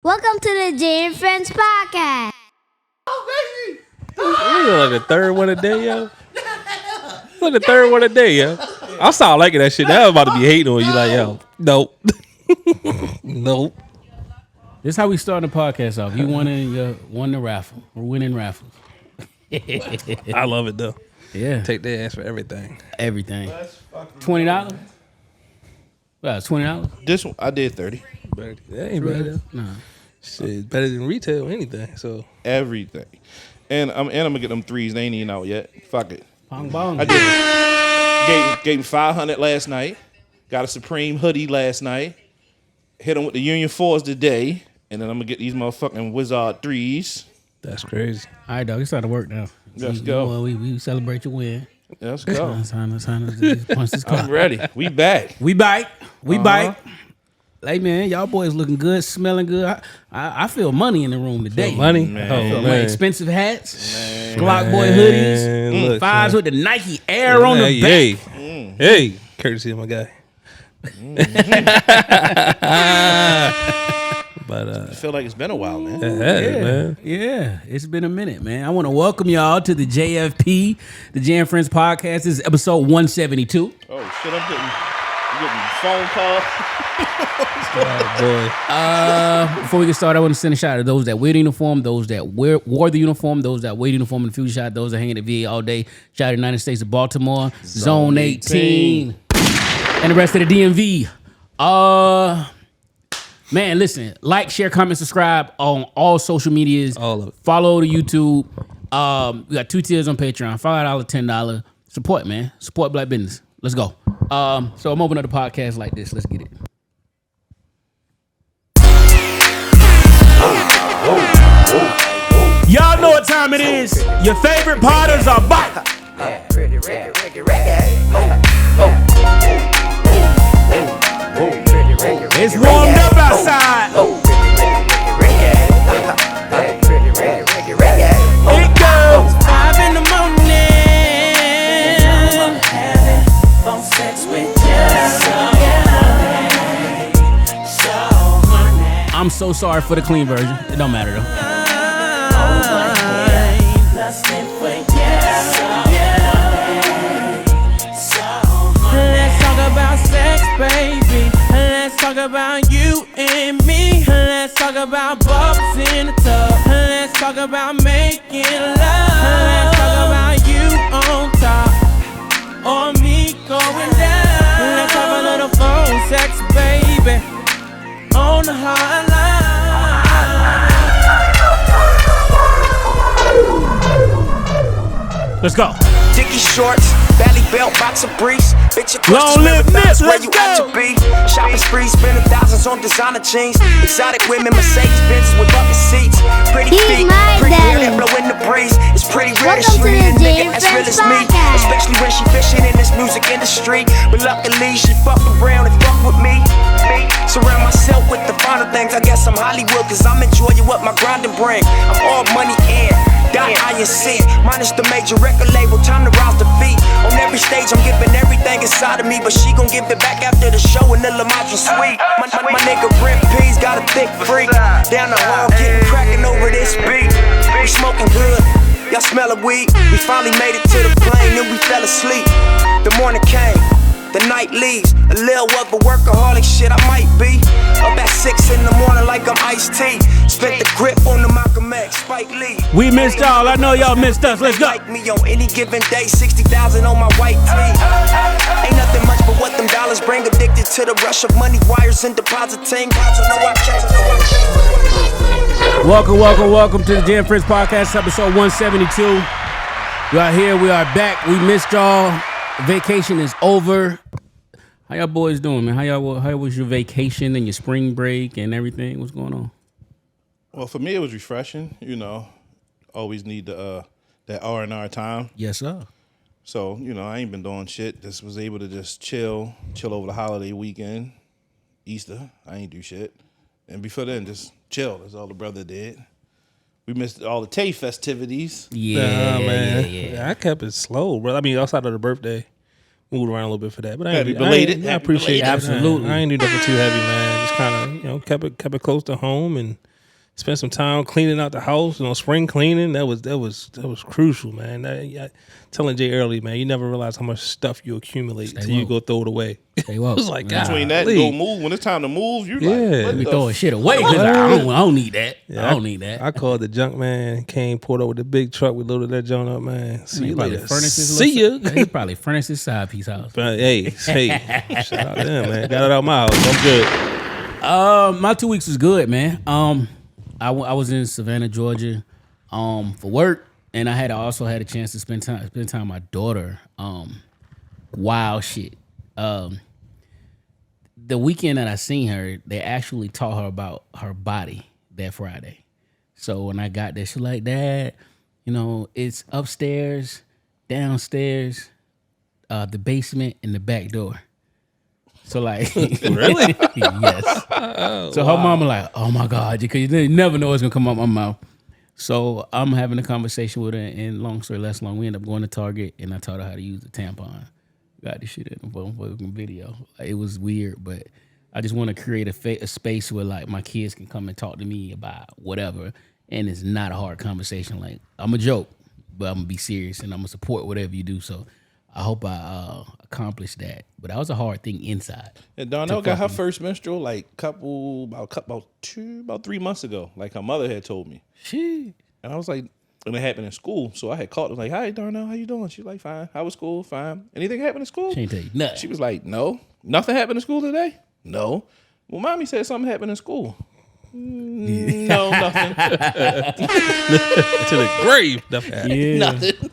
Welcome to the Jay and Friends podcast. Oh, baby! You like the third one a day, yo. Look, the third one a day, yo. I start liking that shit. Now I'm about to be hating on you, like, yo, nope, nope. This is how we start the podcast off. You won the raffle. We're winning raffles. I love it though. Yeah, Take their ass for everything. everything. $20. Well, it's $20. This one, I did 30. Better, that ain't bad. Nah. Shit, better than retail or anything. So Everything. And I'm gonna get them threes. They ain't even out yet. Fuck it. Bong bong. I gave him 500 last night. Got a Supreme hoodie last night. Hit him with the Union 4s today. And then I'm gonna get these motherfucking Wizard 3s. that's crazy. All right, dog. It's time to work now. Let's go. Well, we celebrate your win. Let's go. It's time to punch this clock. I'm ready. We back. We bite. We bite. Hey, man, y'all boys looking good, smelling good. I feel money in the room today. Money, Man. oh Man, man, expensive hats, Glock boy hoodies, look, fives man. with the Nike Air on the Hey, back. hey, courtesy of my guy. But I feel like it's been a while, man. man. Yeah, it's been a minute, man. I want to welcome y'all to the JFP, the Jay and Friends podcast. This is episode 172. Oh shit, I'm getting phone calls. Oh boy. Before we get started, I want to send a shout out to those that wear the uniform, those that wore the uniform, those that wear the uniform in the future, shot, those that hang at the VA all day. Shout out to the United States of Baltimore, Zone 18, and the rest of the DMV. Man, listen, like, share, comment, subscribe on all social medias. All of it. Follow the YouTube. We got 2 tiers on Patreon, $5, $10. Support, man. Support black business. Let's go. So I'm opening up the podcast like this. Let's get it. Y'all know what time it is. Your favorite partners are back. It's warmed up outside. It goes 5 in the morning. Phone sex with I'm so sorry for the clean version. It don't matter though. Let's talk about sex, baby. Let's talk about you and me. Let's talk about bubbles in the tub. Let's talk about making love. Let's talk about you on top or me going down. Let's have a little phone sex, baby, on the hotline. Let's go. Dicky shorts, belly belt, boxer briefs. Bitch, your Long live questions Nip, where let's you got go. to be. Shopping sprees, spending thousands on designer jeans. Exotic women, Mercedes Benzes with bucket seats. Pretty He's feet, my pretty hair daddy. that blow in the breeze. It's pretty rare that Welcome she to read the a Jay nigga and as real Friends as me. podcast. Especially when she fishing in this music industry. But luckily she fucked around and fucked with me. Surround myself with the finer things. I guess I'm Hollywood cause I'm enjoying what my grinding bring. I'm all money in, dot I and sin. Minus the major record label, time to rouse the feet. On every stage I'm giving everything inside of me. But she gon' give it back after the show in the Lamatra suite. My nigga Brent P's got a thick freak. Down the hall getting cracking over this beat. We smoking good, y'all smell of weed. We finally made it to the plane, then we fell asleep. The morning came, the night leaves. A little of a workaholic shit I might be. Up at 6 in the morning like I'm iced tea. Spent the grip on the Malcolm X, Spike Lee. We missed y'all. I know y'all missed us. Let's go. Like me on any given day, 60,000 on my white tee. Ain't nothing much but what them dollars bring. Addicted to the rush of money, wires and depositing. Welcome to the Jay and Friends podcast, episode 172. We are here. We are back. We missed y'all. Vacation is over. How y'all boys doing, man? How was your vacation and your spring break and everything? What's going on? Well, for me it was refreshing. You know, always need the that R&R time. Yes, sir. So you know, I ain't been doing shit. Just was able to just chill over the holiday weekend, Easter. I ain't do shit, and before then just chill. That's all the brother did. We missed all the Tay festivities. Yeah, man. yeah. I kept it slow, bro. I mean, outside of the birthday, moved around a little bit for that. But Happy belated. I appreciate Happy that. belated. Absolutely. I ain't do nothing too heavy, man. Just kind of, kept it close to home and spent some time cleaning out the house, spring cleaning. That was crucial, man. Telling Jay early, man, you never realize how much stuff you accumulate until you go throw it away. Stay woke. It was like, Between that and go move, when it's time to move, you're like, what We the throwing shit away because I don't need that. I don't need that. I called the junk man, came, pulled up with the big truck, we loaded that joint up, man. See you later. See ya. He probably furnished his side piece house. But, hey, shout out to them, man. Got it out my house. I'm good. My 2 weeks was good, man. I was in Savannah, Georgia, for work, and I also had a chance to spend time with my daughter. Wild shit. The weekend that I seen her, they actually taught her about her body that Friday. So when I got there, she was like, Dad, it's upstairs, downstairs, the basement, and the back door. So like, Really? Yes. So her mama like, oh my God, because you never know what's gonna come out my mouth. So I'm having a conversation with her, and long story less long, we end up going to Target, and I taught her how to use the tampon. Got this shit in the fucking video. Like, it was weird, but I just want to create a space where like my kids can come and talk to me about whatever, and it's not a hard conversation. Like, I'm a joke, but I'm gonna be serious, and I'm gonna support whatever you do. So I hope I accomplish that. But that was a hard thing inside. And Darnell got her first menstrual like about 3 months ago. Like her mother had told me. Shit. And I was like, and it happened in school. So I had called her like, hi Darnell, how you doing? She's like, fine. How was school? Fine. Anything happened in school? She ain't tell you nothing. She was like, no. Nothing happened in school today? No. Well, mommy said something happened in school. No, nothing. To the grave. Yeah. Nothing.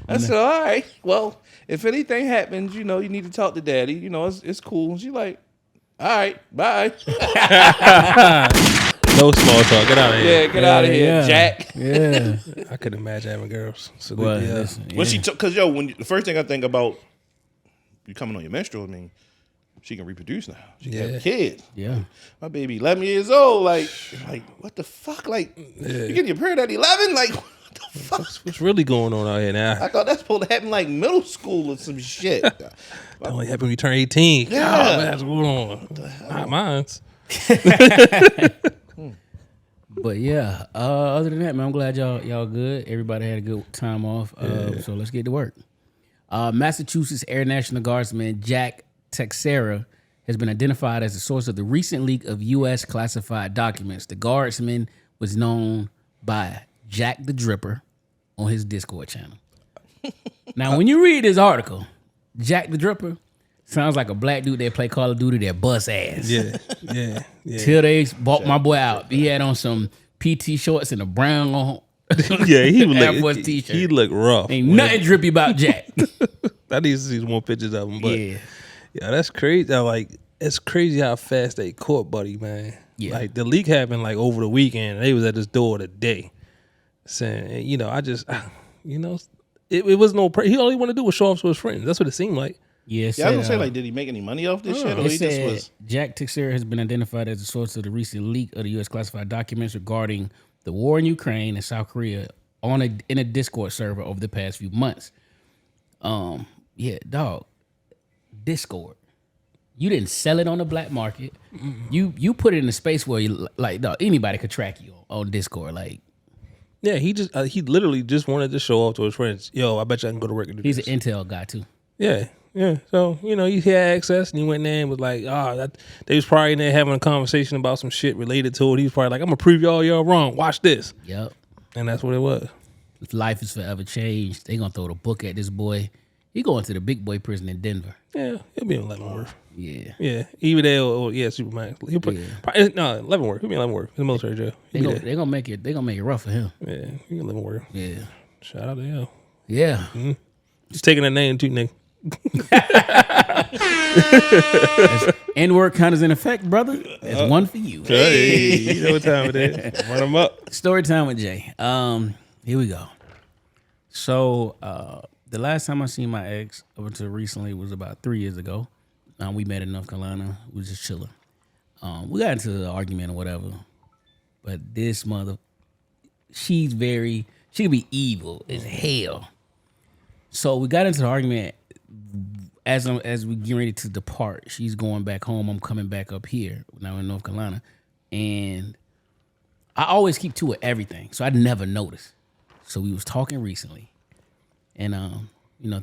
I said, all right. Well, if anything happens, you need to talk to daddy. It's cool. She's like, all right, bye. No small talk. Get out of here. Yeah, get out of here, yeah. Jack. Yeah. I couldn't imagine having girls. So Well, yeah. listen, When she because the first thing I think about you coming on your menstrual, I mean, she can reproduce now. She can have a kid. Yeah. My baby 11 years old. Like what the fuck? Like you getting your period at 11? Like what the fuck? What's really going on out here now? I thought that's supposed to happen like middle school or some shit. That only happened when you turn 18. Yeah. God, man, what's going on? Not mine's. But yeah, other than that, man, I'm glad y'all good. Everybody had a good time off. So let's get to work. Massachusetts Air National Guardsman Jack Teixeira has been identified as the source of the recent leak of U.S. classified documents. The guardsman was known by Jack the Dripper on his Discord channel. Now, when you read this article, Jack the Dripper sounds like a black dude that play Call of Duty that bust ass. Yeah. Till they bought my boy out. He had on some PT shorts and a brown Yeah, he would Air Force look. t-shirt. He looked rough. Ain't nothing drippy about Jack. I need to see some more pictures of him. But Yeah. yeah, that's crazy. It's crazy how fast they caught Buddy, man. Yeah. Like the leak happened like over the weekend. And they was at this door today, saying, it was no. He all he wanted to do was show off to his friends. That's what it seemed like. Yeah, Yeah, I was gonna say, like, did he make any money off this shit? Or It he just said was Jack Teixeira has been identified as the source of the recent leak of the U.S. classified documents regarding the war in Ukraine and South Korea in a Discord server over the past few months. Yeah, dog, Discord. You didn't sell it on the black market. You put it in a space where dog, anybody could track you on Discord. Like, Yeah, he literally just wanted to show off to his friends. Yo, I bet you I can go to work and do he's this. an intel guy too. Yeah. So, he had access and he went there and was like, they was probably in there having a conversation about some shit related to it. He was probably like, I'm going to prove y'all wrong. Watch this. Yep. And that's what it was. If life is forever changed, they going to throw the book at this boy. He going to the big boy prison in Denver. Yeah, he'll be in Leavenworth. Yeah. Yeah, either there or Superman. He'll put Leavenworth. He'll be in Leavenworth in the military jail. They gonna make it rough for him. Yeah, he can Leavenworth. Yeah. Shout out to him. Yeah. Just taking that name too, nigga. N-word count is in effect, brother. That's one for you. Hey, you know what time it is. Run them up. Story time with Jay. Here we go. So the last time I seen my ex up until recently was about 3 years ago. We met in North Carolina. We was just chilling. We got into an argument or whatever. But this mother, she can be evil as hell. So we got into the argument as we get ready to depart. She's going back home. I'm coming back up here. Now in North Carolina. And I always keep 2 of everything, so I never noticed. So we was talking recently, and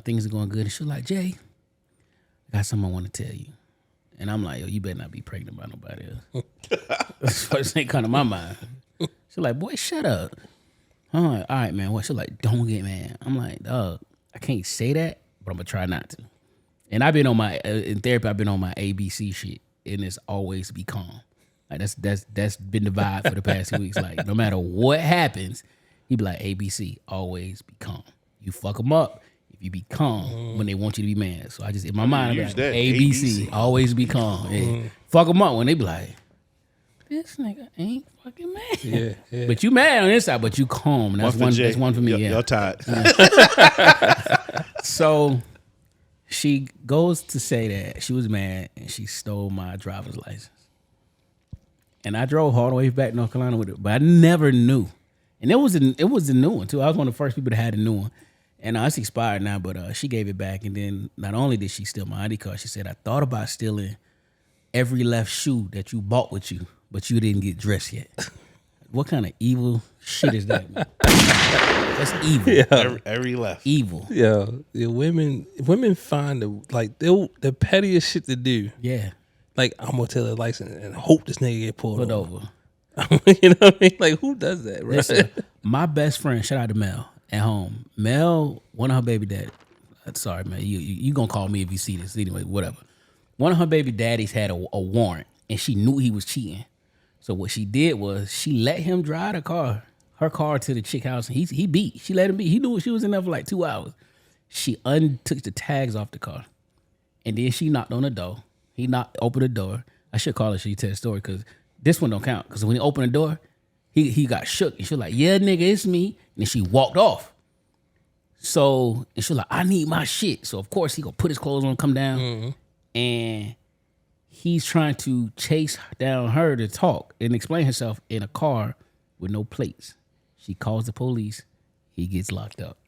things are going good. And she was like, Jay, I got something I want to tell you. And I'm like, yo, you better not be pregnant by nobody else. That's the first thing come to my mind. She's like, boy, shut up. I'm like, all right, man. What? She's like, don't get mad. I'm like, dog, I can't say that, but I'm gonna try not to. And I've been on my in therapy. I've been on my ABC shit, and it's always be calm. Like that's been the vibe for the past 2 weeks. Like no matter what happens, he be like, ABC, always be calm. You fuck them up. If you be calm when they want you to be mad. So I just in my mind, I'm like, ABC, always be calm. Yeah. Fuck them up when they be like, this nigga ain't fucking mad. Yeah. But you mad on this side, but you calm. That's one for me. Y'all tired. So she goes to say that she was mad and she stole my driver's license. And I drove all the way back to North Carolina with it, but I never knew. And it was a new one too. I was one of the first people that had a new one. And it's expired now, but she gave it back. And then not only did she steal my ID card, she said, I thought about stealing every left shoe that you bought with you, but you didn't get dressed yet. What kind of evil shit is that, man? That's evil. Yeah. Every left. Evil. Yeah, women find the pettiest shit to do. Yeah. Like, I'm gonna tell the license and hope this nigga get pulled over. You know what I mean? Like, who does that, right? Listen, my best friend, shout out to Mel at home. Mel, one of her baby daddy. Sorry, man. You gonna call me if you see this anyway? Whatever. One of her baby daddies had a warrant, and she knew he was cheating. So what she did was she let him drive her car to the chick house, and he beat. She let him beat. He knew she was in there for like 2 hours. She took the tags off the car, and then she knocked on the door. He opened the door. I should call her. She tell the story because this one don't count. Because when he opened the door, he got shook, and she was like, "Yeah, nigga, it's me." And then she walked off. So and she was like, "I need my shit." So of course he gonna put his clothes on, come down, and he's trying to chase down her to talk and explain herself in a car with no plates. She calls the police. He gets locked up.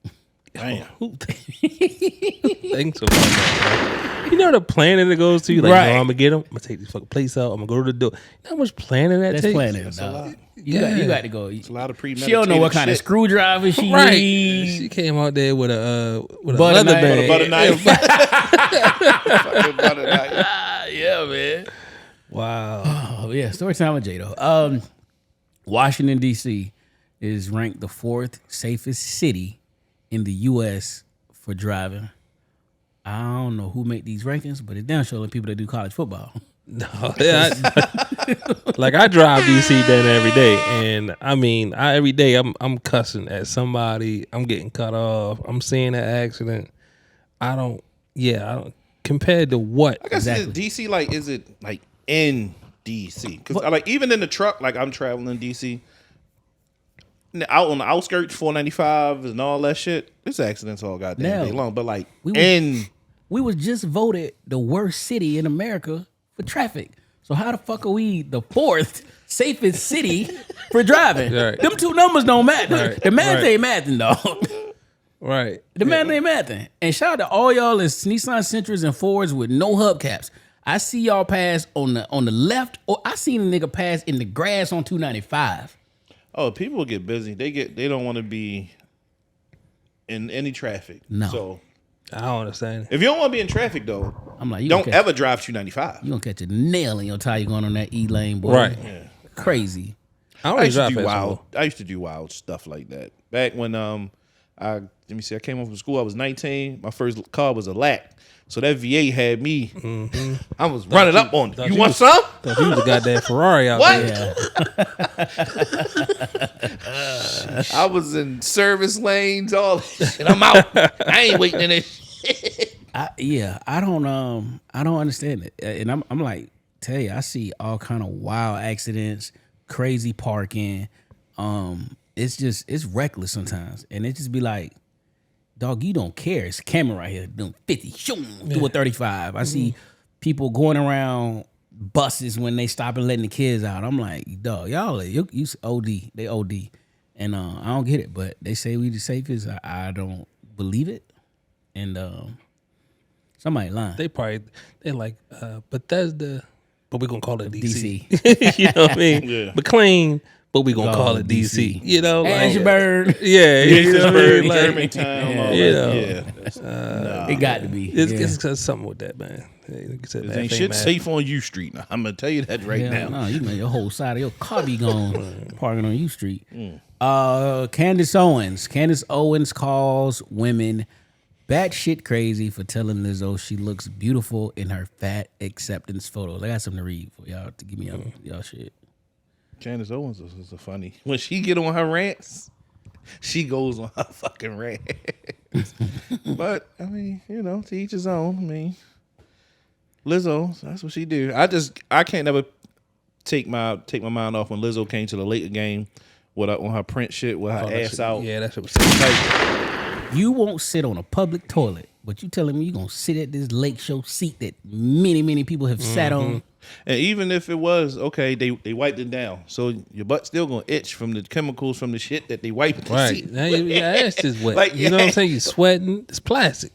Damn. Who thinks about that? You know the planning that goes to you, like, Right. I'm gonna get him. I'm gonna take these fucking plates out. I'm gonna go to the door. You know how much planning that That's takes? planning, That's a dog. lot. You got to go. It's a lot of She premeditated don't know what kind of shit. screwdriver she Right. needs. She came out there with a Butter leather knife. bag. Butter knife. Fucking butter knife. Yeah, man. Wow. Oh, yeah. Story time with Jado. Washington, D.C. is ranked the 4th safest city in the U.S. for driving. I don't know who make these rankings, but it's damn sure the people that do college football. No, yeah, like I drive DC down every day, and I mean, every day I'm cussing at somebody. I'm getting cut off. I'm seeing an accident. I don't. Compared to what? I guess DC, like, is it like in DC? Because like even in the truck, like I'm traveling in DC, out on the outskirts, 495 and all that shit. This accidents all goddamn day long. But like we was just voted the worst city in America for traffic. So how the fuck are we the 4th safest city for driving? Right. Them two numbers don't matter. Right. The math Right. ain't mathing, dog. Right. The math ain't mathing. And shout out to all y'all is Nissan Sentras and Fords with no hubcaps. I see y'all pass on the left, or I seen a nigga pass in the grass on 295. oh, people get busy. They don't want to be in any traffic. No. So I don't understand. if you don't want to be in traffic though, I'm like, you don't gonna ever drive 295. You gonna catch a nail in your tire going on that E lane, boy. Right. Yeah. Crazy. I I don't used to drive do fast wild. anymore. I used to do wild stuff like that back when I came home from school. I was 19. My first car was a LAC, so that VA had me. I was running up on it. You want some? Thought you was a goddamn Ferrari out What? there. Yeah. I was in service lanes, all that shit. I'm out. I ain't waiting in this shit. I don't understand it. And I'm like, tell you, I see all kind of wild accidents, crazy parking. It's reckless sometimes. And it just be like, dog, you don't care. It's a camera right here doing 50, shoom, do a 35. I see people going around buses when they stop and letting the kids out. I'm like, dog, y'all, you OD. They OD. And I don't get it, but they say we the safest. I don't believe it. And somebody lying. They're like Bethesda, but we're gonna call it DC. DC. You know what I mean? Yeah. McLean, but we gonna call it DC. You know, Ashburn. Yeah, You know what I mean? like, Germantown, all you that. know. It got to be. It's something with that, man. There ain't shit safe on U Street. Now, I'm gonna tell you that right now. No, you know your whole side of your car be gone parking on U Street. Candace Owens. Candace Owens calls women batshit crazy for telling Lizzo she looks beautiful in her fat acceptance photos. I got something to read for y'all to give me y'all shit. Candace Owens is a funny. When she get on her rants, she goes on her fucking rants. But I mean, you know, to each his own. I mean, Lizzo, that's what she do. I can't never take my mind off when Lizzo came to the Laker game with her, on her print shit with her ass out. Yeah, that shit was so tight. You won't sit on a public toilet, but you telling me you gonna sit at this lake show seat that many people have sat on. And even if it was okay, they wiped it down, so your butt still gonna itch from the chemicals from the shit that they wiped the Right. seat. Now your ass is wet. Like, you know what I'm saying? You sweating. It's plastic.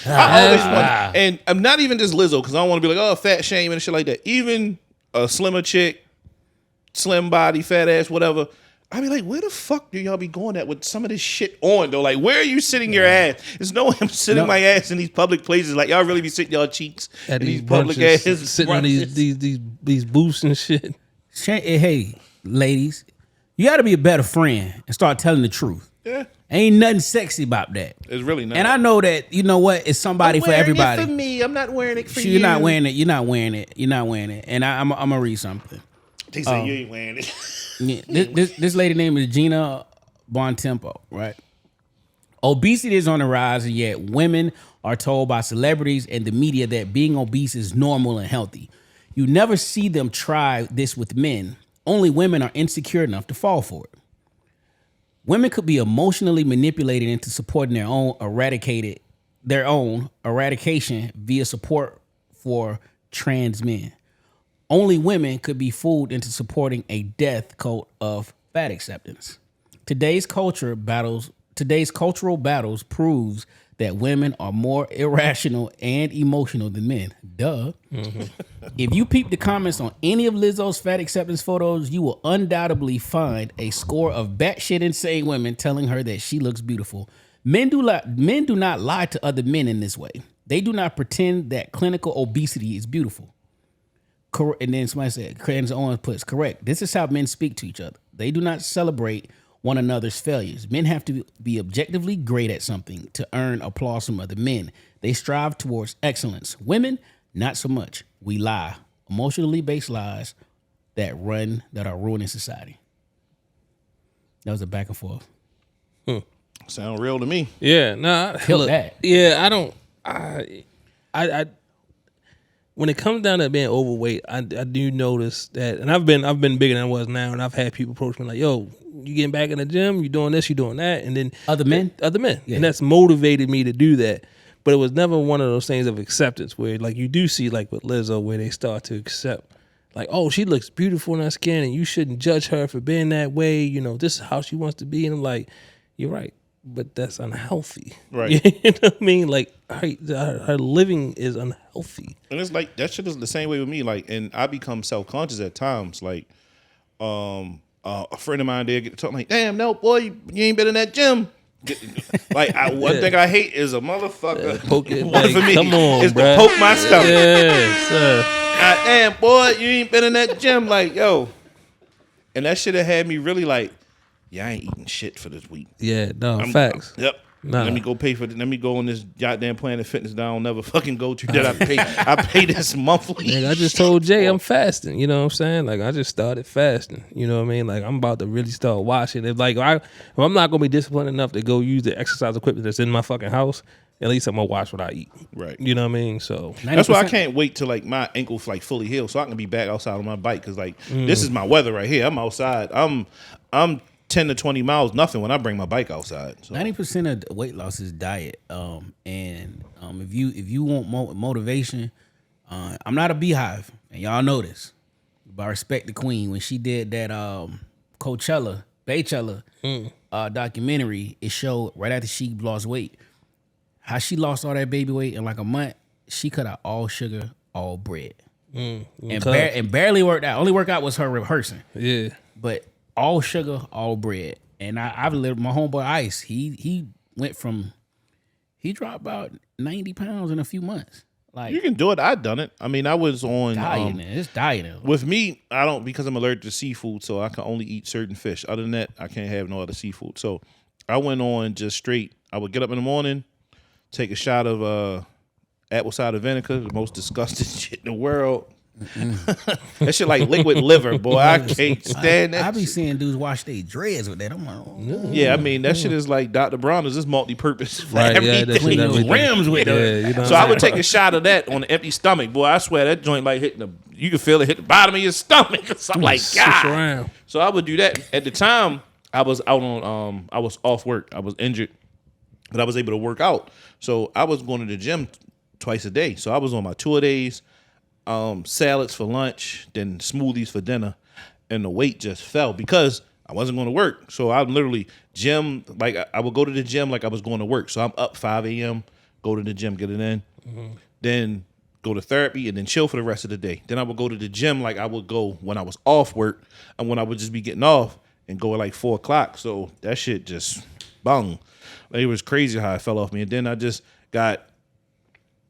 I always want, and I'm not even just Lizzo because I don't want to be like, oh, fat shame and shit like that. Even a slimmer chick, slim body, fat ass, whatever. I be like, where the fuck do y'all be going at with some of this shit on though? Like, where are you sitting your ass? There's no way I'm sitting my ass in these public places. Like, y'all really be sitting y'all cheeks At in these these public brunches, asses sitting on these booths and shit. Hey, ladies, you got to be a better friend and start telling the truth. Yeah, Ain't nothing sexy about that. it's really not. And I know that, you know what, it's somebody for everybody. It for me, I'm not wearing it for you. You're not wearing it. You're not wearing it. You're not wearing it. And I'm going to read something. They say you ain't wearing it. Yeah, this lady name is Gina Bontempo, right? Obesity is on the rise, and yet women are told by celebrities and the media that being obese is normal and healthy. You never see them try this with men. Only women are insecure enough to fall for it. Women could be emotionally manipulated into supporting their own eradication via support for trans men. Only women could be fooled into supporting a death cult of fat acceptance. Today's cultural battles proves that women are more irrational and emotional than men. Duh. Mm-hmm. If you peep the comments on any of Lizzo's fat acceptance photos, you will undoubtedly find a score of batshit insane women telling her that she looks beautiful. Men do not lie to other men in this way. They do not pretend that clinical obesity is beautiful. And then somebody said, Candace Owens puts, correct. This is how men speak to each other. They do not celebrate one another's failures. Men have to be objectively great at something to earn applause from other men. They strive towards excellence. Women, not so much. We lie. Emotionally based lies that are ruining society. That was a back and forth. Sound real to me. Yeah, nah. Kill that. Yeah, I when it comes down to being overweight, I do notice that, and I've been bigger than I was now, and I've had people approach me like, "Yo, you getting back in the gym? You doing this? You doing that?" And then other men, yeah. And that's motivated me to do that. But it was never one of those things of acceptance where, like, you do see, like with Lizzo, where they start to accept, like, "Oh, she looks beautiful in her skin, and you shouldn't judge her for being that way. You know, this is how she wants to be." And I'm like, "You're right." But that's unhealthy. Right. You know what I mean? Like, her living is unhealthy. And it's like, that shit is the same way with me. Like, and I become self-conscious at times. Like, a friend of mine there get to talk like, damn, no, boy, you ain't been in that gym. Like, one thing I hate is a motherfucker. Poke it, one like, for me come on, is bruh. to poke my stomach. Yes, God damn, boy, you ain't been in that gym. Like, yo. And that shit had me really like, yeah, I ain't eating shit for this week. Yeah, no, facts. Yep. Nah. Let me go pay for it. Let me go on this goddamn Planet Fitness that I don't never fucking go to. That I pay this monthly. Nigga, I just told Jay I'm fasting. You know what I'm saying? Like, I just started fasting. You know what I mean? Like, I'm about to really start watching. If I'm not gonna be disciplined enough to go use the exercise equipment that's in my fucking house, at least I'm gonna watch what I eat. Right. You know what I mean? So 90%. That's why I can't wait till like my ankle like fully healed, so I can be back outside on my bike. Cause like this is my weather right here. I'm outside. I'm 10 to 20 miles, nothing when I bring my bike outside. So. 90% of the weight loss is diet. If you want motivation, I'm not a beehive, and y'all know this. But I respect the queen when she did that Baychella documentary. It showed right after she lost weight how she lost all that baby weight in like a month. She cut out all sugar, all bread, and barely worked out. Only workout was her rehearsing. yeah. But all sugar, all bread. And I've lived my homeboy Ice. He went from he dropped about 90 pounds in a few months. Like You can do it. I done it. I mean, I was on dieting. It's dieting. with me. I don't because I'm allergic to seafood, so I can only eat certain fish. Other than that, I can't have no other seafood. So I went on just straight. I would get up in the morning, take a shot of apple cider vinegar, the most disgusting shit in the world. That shit like liquid liver, boy. I can't stand that. I be shit. seeing dudes wash their dreads with that. I'm like, oh, Yeah, I mean that shit is like Dr. Bronner's. It's multi-purpose for Right, yeah, everything. that shit, clean those everything. rims with it. Yeah, you know. So I would take a shot of that on an empty stomach, boy. I swear that joint like hitting the. You can feel it hit the bottom of your stomach. So I'm like, Switch God. around. So I would do that. At the time, I was out on. I was off work. I was injured, but I was able to work out. So I was going to the gym twice a day. So I was on my 2 days. Salads for lunch, then smoothies for dinner, and the weight just fell because I wasn't going to work. So I'm literally gym, like I would go to the gym like I was going to work. So I'm up 5 a.m., go to the gym, get it in, then go to therapy, and then chill for the rest of the day. Then I would go to the gym like I would go when I was off work and when I would just be getting off and go at like 4 o'clock. So that shit just bung. Like, it was crazy how it fell off me. And then I just got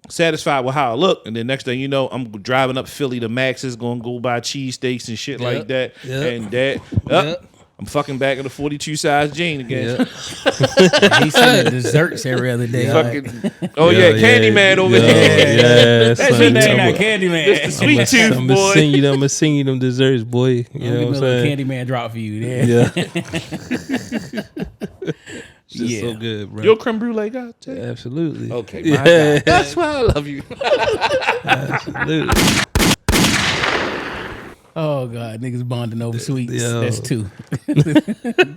satisfied with how I look, and then next thing you know, I'm driving up Philly to Max's, gonna go buy cheesesteaks and shit like that, and that. I'm fucking back in the 42 size jean again. He said desserts every other day. Fucking, Candyman over here. Yeah, That's your name, not Candyman. It's the sweet tooth, I'm boy. gonna sing you them desserts, boy. You know what I'm saying? Candyman drop for you. Yeah. Just Yeah. so good, bro. Your creme brulee got taste? Absolutely. Okay, my Yeah. God. That's why I love you. Absolutely. Oh God, niggas bonding over sweets. Yo. That's 2.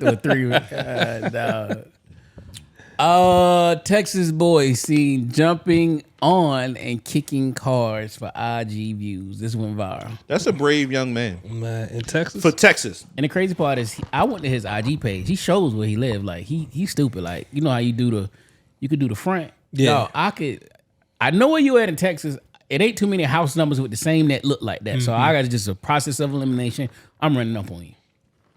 Or 3. Texas boy seen jumping on and kicking cars for IG views. This went viral. That's a brave young man Man, in Texas. for Texas. And the crazy part is, I went to his IG page. He shows where he lived. Like he's stupid. Like, you know how you could do the front. Yeah. No, I know where you at in Texas. It ain't too many house numbers with the same that look like that. So I got to just a process of elimination. I'm running up on you.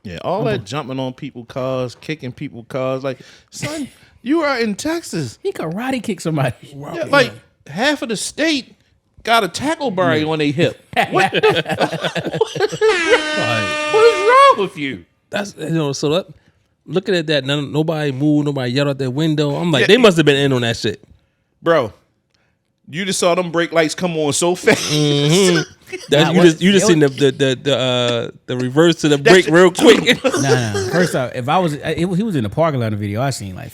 Yeah, all that jumping on people's cars, kicking people's cars. Like, son, you are in Texas. He karate kick somebody. Yeah, like half of the state got a tackle bar on their hip. What is wrong with you? That's so looking at that, nobody moved, nobody yelled out their window. I'm like, they must have been in on that shit. Bro, you just saw them brake lights come on so fast. You just seen the reverse to the brake real quick. Nah. First off, if I was, he was in the parking lot in the video I seen. Like,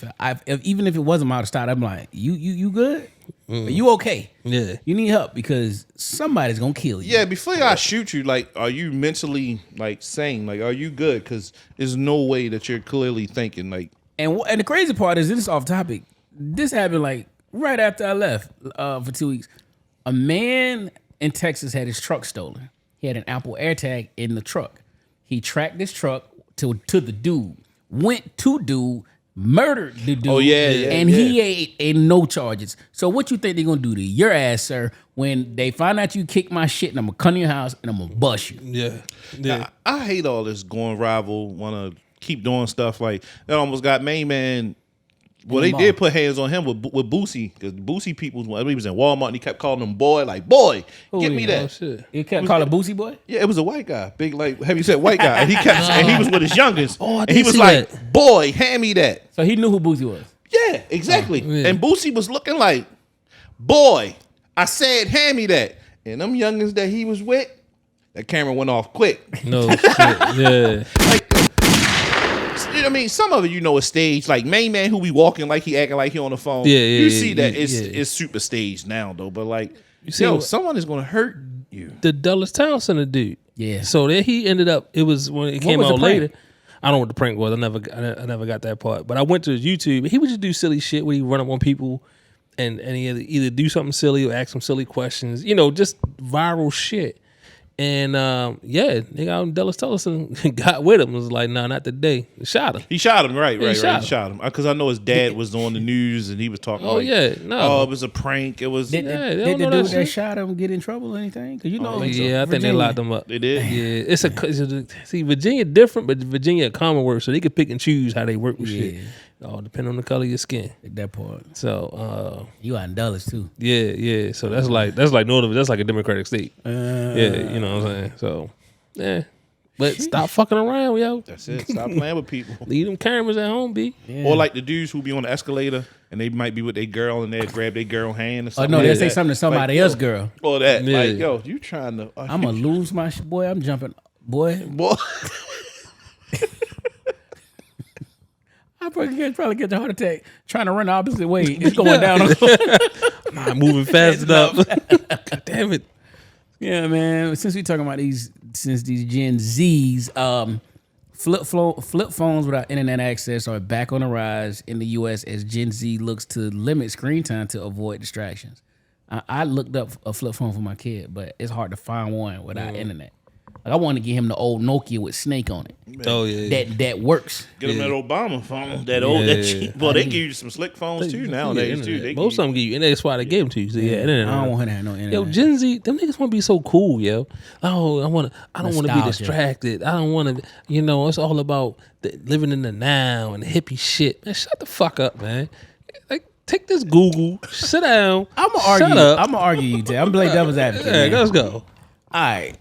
even if it wasn't out of stop, I'm like, you good? Are you okay? Yeah. You need help because somebody's gonna kill you. Yeah, before I shoot you, like, are you mentally like sane? Like, are you good? Because there's no way that you're clearly thinking like. And the crazy part is, this is off topic. This happened like right after I left for 2 weeks. A man in Texas had his truck stolen. He had an Apple AirTag in the truck. He tracked this truck to the dude, went to dude, murdered the dude. Oh, yeah, and he ain't no charges. So what you think they're gonna do to your ass, sir, when they find out you kicked my shit and I'm gonna come to your house and I'm gonna bust you? Yeah. I hate all this going rival, want to keep doing stuff like that. Almost got main man. Well, they did put hands on him with Boosie, because Boosie people, when he was in Walmart and he kept calling him boy, like, boy, get me that. Shit. You kept calling Boosie boy? Yeah, it was a white guy, big, like, heavy set white guy, and he kept, and he was with his youngest, Oh, I and did he was see like, that. boy, hand me that. So he knew who Boosie was. Yeah, exactly. yeah. And Boosie was looking like, boy, I said, hand me that. And them youngins that he was with, that camera went off quick. No shit. Yeah. Like, I mean, some of it, is staged. Like, main man who be walking like he acting like he on the phone. Yeah, you yeah, see that yeah, it's super staged now, though. But like, see, someone is gonna hurt you. The Dulles Town Center dude. Yeah. So then he ended up. It was when it came was the out prank? later. I don't know what the prank was. I never got that part. But I went to his YouTube. He would just do silly shit where he run up on people, and he either do something silly or ask some silly questions. Just viral shit. And yeah, nigga out in Dallas Tellison got with him. Was like, nah, not today. Shot him. He shot him, right. He He shot shot him. Because I know his dad was on the news and he was talking. Oh like, yeah, no. Oh, it was a prank. It was. Did they the don't know dude that that shit. shot him get in trouble or anything? Because Yeah, I think they locked him up. They did. Yeah, see, Virginia different, but Virginia a Commonwealth, so they can pick and choose how they work with shit. All depending on the color of your skin. At that part. So You out in Dallas too. yeah. So that's like Northern. That's like a Democratic state. Yeah, you know what I'm saying. So yeah, but stop fucking around, yo. That's it. Stop playing with people. Leave them cameras at home, B. Yeah. Or like the dudes who be on the escalator and they might be with their girl and they grab their girl hand or Oh something. no, like they that. say something to somebody Like, else, yo, girl. Or that. Yeah. Like, yo, you trying to. I'm gonna lose my boy. I'm jumping, boy. Boy. I probably get a heart attack trying to run the opposite way. It's going down. Not moving fast enough. God damn it. Yeah, man. Since we talking about these Gen Zs, flip phones without internet access are back on the rise in the U.S. as Gen Z looks to limit screen time to avoid distractions. I looked up a flip phone for my kid, but it's hard to find one without internet. Like, I want to get him the old Nokia with Snake on it. Oh yeah. That works. Get him that Obama phone. That old, that Yeah. cheap. Well, they give you some slick phones too nowadays too. They Most of them give you, and that's why they gave them to you. So yeah, internet. I don't want to have no internet. Yo, Gen Z, them niggas want to be so cool, yo. Oh, I don't want to be Nostalgia. distracted. I don't want to, it's all about living in the now and hippie shit. Man, shut the fuck up, man. Like, take this Google, sit down. I'm gonna shut argue. up. I'm gonna argue you. I'm playing devil's advocate. Yeah, man. let's go. All right.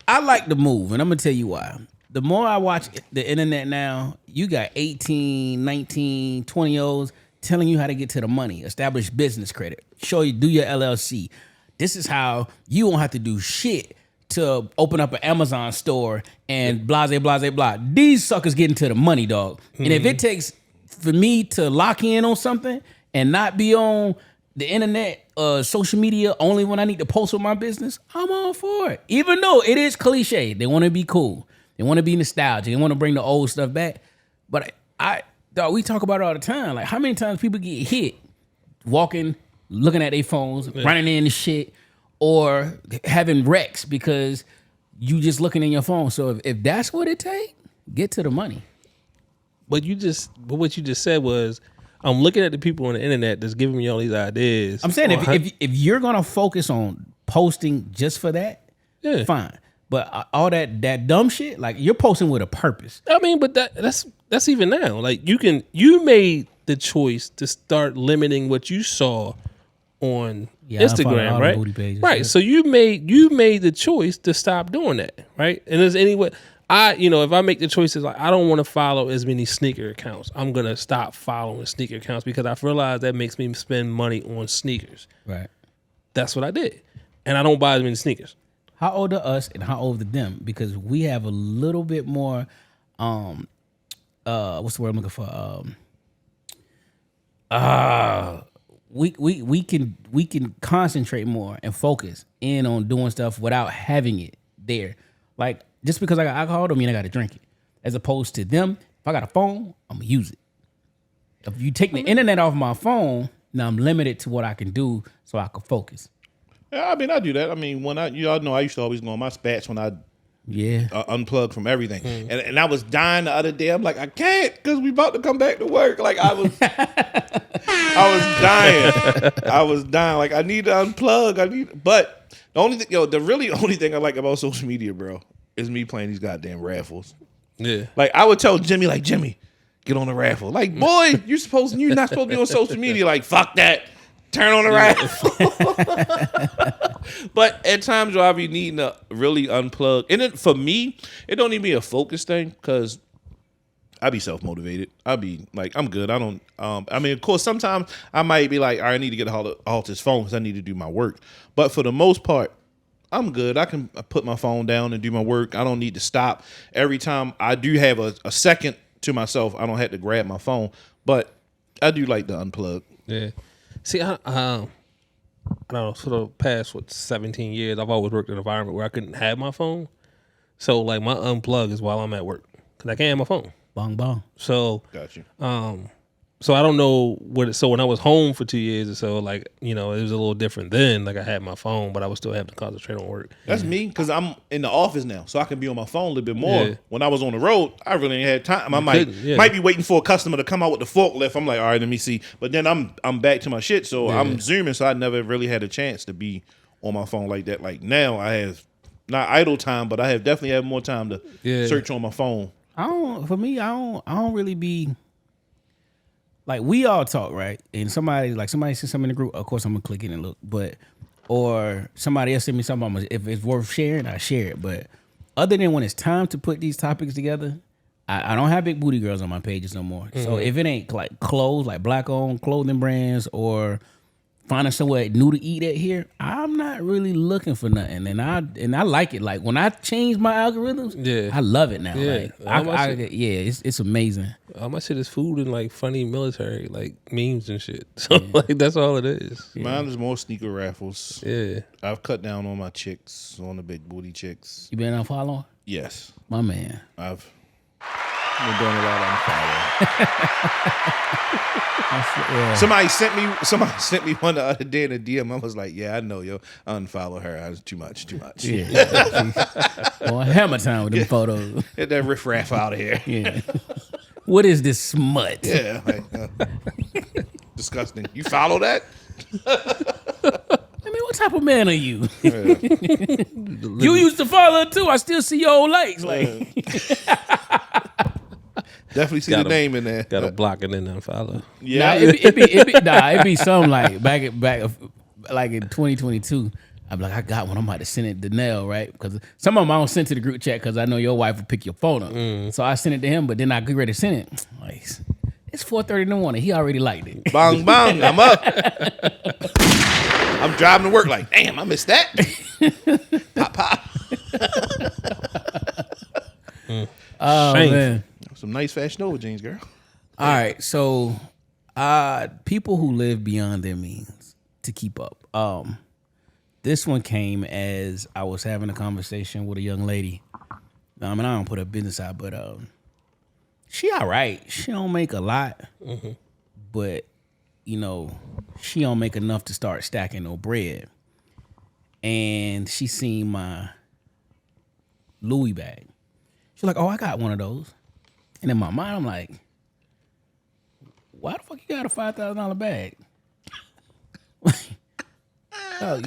I like the move, and I'm going to tell you why. The more I watch the internet now, you got 18, 19, 20-year-olds telling you how to get to the money, establish business credit, show you, do your LLC. This is how you won't have to do shit to open up an Amazon store and blah, blah, blah, blah. These suckers getting to the money, dog. And if it takes for me to lock in on something and not be on the internet, social media only when I need to post with my business, I'm all for it. Even though it is cliche, they want to be cool, they want to be nostalgic, they want to bring the old stuff back. But dog, we talk about it all the time. Like, how many times people get hit walking, looking at their phones, running into shit, or having wrecks because you just looking in your phone. So if that's what it take, get to the money. But what you just said was, I'm looking at the people on the internet that's giving me all these ideas. I'm saying if you're gonna focus on posting just for that, Yeah. fine. But all that dumb shit, like, you're posting with a purpose. I mean, but that's even now. Like, you made the choice to start limiting what you saw on Yeah, I follow all Instagram, the right? booty pages, Right. yeah. So you made the choice to stop doing that, right? And there's anyway, if I make the choices, like, I don't want to follow as many sneaker accounts. I'm gonna stop following sneaker accounts because I realize that makes me spend money on sneakers. Right. That's what I did, and I don't buy as many sneakers. How old are us and how old are them? Because we have a little bit more, what's the word I'm looking for? We can concentrate more and focus in on doing stuff without having it there. Like, just because I got alcohol don't mean I got to drink it. As opposed to them, if I got a phone, I'm gonna use it. If you take the internet off my phone, now I'm limited to what I can do so I can focus. Yeah, I mean, I do that. I mean, when y'all know, I used to always go on my spats when I unplug from everything. And I was dying the other day. I'm like, I can't because we about to come back to work. Like, I was dying. I was dying. Like, I need to unplug. But the only thing, the really only thing I like about social media, bro, is me playing these goddamn raffles. Yeah. Like, I would tell Jimmy, like, Jimmy, get on the raffle. Like, boy, you're not supposed to be on social media. Like, fuck that. Turn on the raffle. But at times where I be needing to really unplug. And then for me, it don't even be a focus thing because I be self-motivated. I be like, I'm good. I don't, I mean, of course, sometimes I might be like, all right, I need to get off this phone because I need to do my work. But for the most part, I'm good. I can put my phone down and do my work. I don't need to stop. Every time I do have a second to myself, I don't have to grab my phone. But I do like to unplug. Yeah. See, I don't know, for the past, 17 years, I've always worked in an environment where I couldn't have my phone. So, like, my unplug is while I'm at work because I can't have my phone. Bong bong. So, Got you. So I don't know what. So when I was home for 2 years or so, like, you know, it was a little different then. Like I had my phone, but I was still having to concentrate on work. That's me because I'm in the office now, so I can be on my phone a little bit more. Yeah. When I was on the road, I really ain't had time. I might be waiting for a customer to come out with the forklift. I'm like, all right, let me see. But then I'm back to my shit, so I'm zooming. So I never really had a chance to be on my phone like that. Like now, I have not idle time, but I have definitely had more time to search on my phone. I don't really be like, we all talk, right? And somebody says something in the group, of course I'm gonna click it and look. But or somebody else send me something, if it's worth sharing, I share it. But other than when it's time to put these topics together, I don't have big booty girls on my pages no more. So if it ain't like clothes, like black owned clothing brands, or finding somewhere new to eat at here, I'm not really looking for nothing. And I like it. Like when I change my algorithms, I love it now. Like it's amazing. All my shit is food and like funny military like memes and shit. So like that's all it is. Mine is more sneaker raffles. Yeah. I've cut down on my chicks, on the big booty chicks. You been unfollowing? Yes. My man. I've been doing a lot of unfollowing. Somebody sent me one the other day in a DM. I was like, yeah, I know, yo. Unfollow her. I was too much. Yeah. Boy, hammer time with them photos. Get that riffraff out of here. Yeah. What is this smut? Yeah. Like, disgusting. You follow that? I mean, what type of man are you? Yeah. You used to follow too. I still see your old likes. Like, definitely see the name in there. Got to block and then unfollow. Yeah, it'd be something like back like in 2022. I'm like, I got one. I'm about to send it to Nell, right? Because some of them I don't send to the group chat because I know your wife will pick your phone up. So I sent it to him, but then I get ready to send it. Like, it's 4:30 in the morning. He already liked it. Bang, bang. I'm up. I'm driving to work like, damn, I missed that. Pop, pop. Oh, man. Some nice Fashion Nova jeans, girl. All right, so people who live beyond their means to keep up. This one came as I was having a conversation with a young lady. I mean, I don't put her business out, but she all right. She don't make a lot, but you know, she don't make enough to start stacking no bread. And she seen my Louis bag. She's like, "Oh, I got one of those." And in my mind, I'm like, "Why the fuck you got a $5,000 bag?"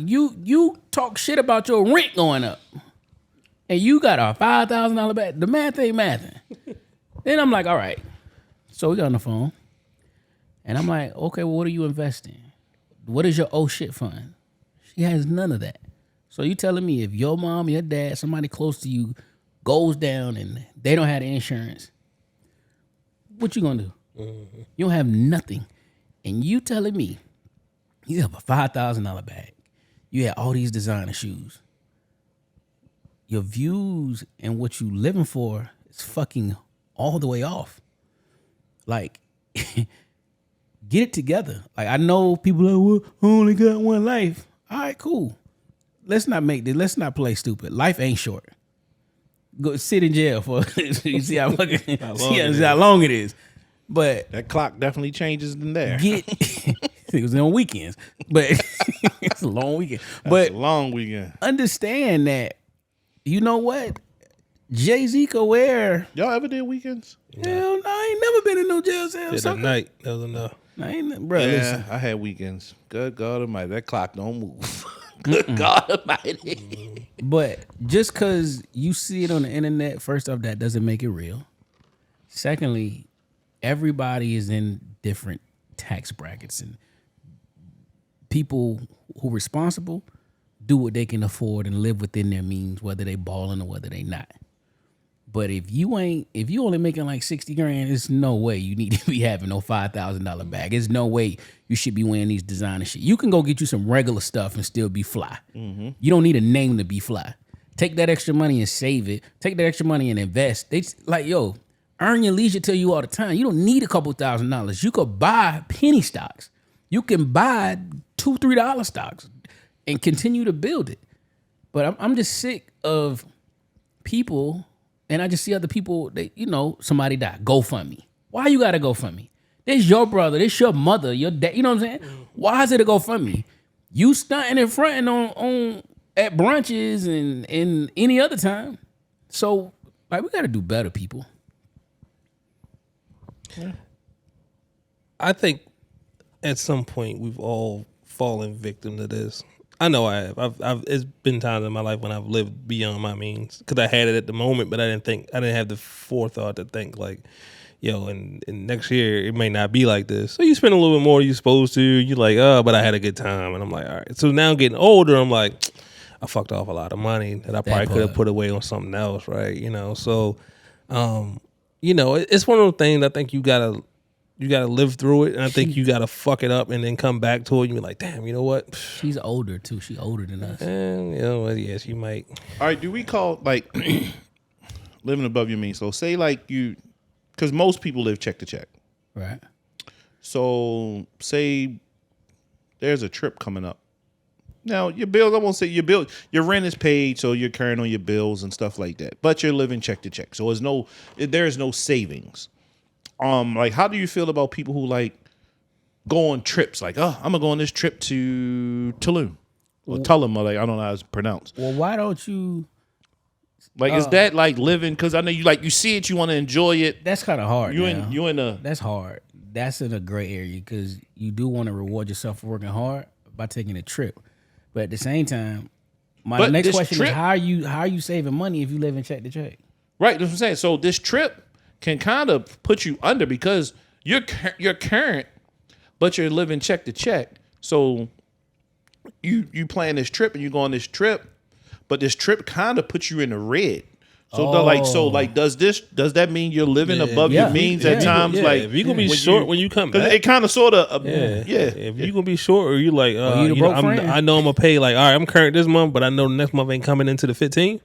You talk shit about your rent going up, and you got a $5,000 bag. The math ain't mathing. Then I'm like, all right. So we got on the phone, and I'm like, okay, well, what are you investing? What is your oh shit fund? She has none of that. So you telling me if your mom, your dad, somebody close to you goes down and they don't have the insurance, what you gonna do? You don't have nothing, and you telling me you have a $5,000 bag. You had all these designer shoes. Your views and what you living for is fucking all the way off. Like, get it together. Like, I know people are like, well, I only got one life. All right, cool. Let's not play stupid. Life ain't short. Go sit in jail for you see how fucking how long it is. But that clock definitely changes in there. It was on weekends, but it's a long weekend. That's a long weekend. Understand that, you know what? Jay-Z could wear. Y'all ever did weekends? Hell no, I ain't never been in no jail cell. Did a night. That was enough. Listen. I had weekends. Good God Almighty, that clock don't move. Good God Almighty. But just because you see it on the internet, first off, that doesn't make it real. Secondly, everybody is in different tax brackets, and people who are responsible do what they can afford and live within their means, whether they balling or whether they not. But if you only making like 60 grand, there's no way you need to be having no $5,000 bag. There's no way you should be wearing these designer shit. You can go get you some regular stuff and still be fly. You don't need a name to be fly. Take that extra money and save it. Take that extra money and invest. They like, yo, earn your leisure tell you all the time. You don't need a couple $1,000s. You could buy penny stocks. You can buy $2, $3 stocks and continue to build it. But I'm just sick of people, and I just see other people, somebody die. GoFundMe. Why you gotta GoFundMe? This your brother. This your mother. Your dad. You know what I'm saying? Why is it a GoFundMe? You stunting and fronting on at brunches and any other time. So like we got to do better, people. Yeah. I think at some point we've all fallen victim to this. I know I have. I've it's been times in my life when I've lived beyond my means because I had it at the moment, but I didn't have the forethought to think like, yo, and next year it may not be like this. So you spend a little bit more than you're supposed to. You're like, oh, but I had a good time, and I'm like, all right. So now getting older, I'm like, I fucked off a lot of money that I probably could have put away on something else, right? You know, so, it's one of those things. I think you gotta live through it, and I think you gotta fuck it up and then come back to it and be like, damn, you know what? She's older too. She's older than us. And yeah, she might. All right, do we call like living above your means? So say like you, because most people live check to check, right? So say there's a trip coming up. Now your bills, I won't say your bill, your rent is paid, so you're carrying on your bills and stuff like that. But you're living check to check, so there's no savings. Like, how do you feel about people who like go on trips? Like, oh, I'm gonna go on this trip to Tulum or Tulum, or like I don't know how it's pronounced. Well, why don't you? Like, is that like living? Because I know you see it, you want to enjoy it. That's kind of hard. That's hard. That's in a gray area because you do want to reward yourself for working hard by taking a trip, but at the same time, my next question is how are you saving money if you live in check to check? Right, that's what I'm saying. So this trip can kind of put you under because you're current, but you're living check to check. So you plan this trip and you go on this trip, but this trip kind of puts you in the red. So does that mean you're living above your means at times? Yeah. Like if you're gonna be short when you come back, it kind of sort of If you're gonna be short, or you like, I know I'm gonna pay like, all right, I'm current this month, but I know the next month ain't coming into the 15th.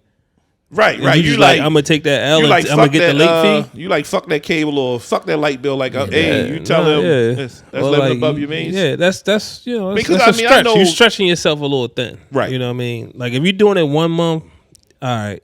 Right. You like, I'm gonna take that L. I'm gonna get the late fee. You like fuck that cable or fuck that light bill. Like, hey, you tell him that's living above your means. Yeah, that's because that's a stretch. I know, you're stretching yourself a little thin. Right. You know what I mean? Like if you're doing it 1 month, all right.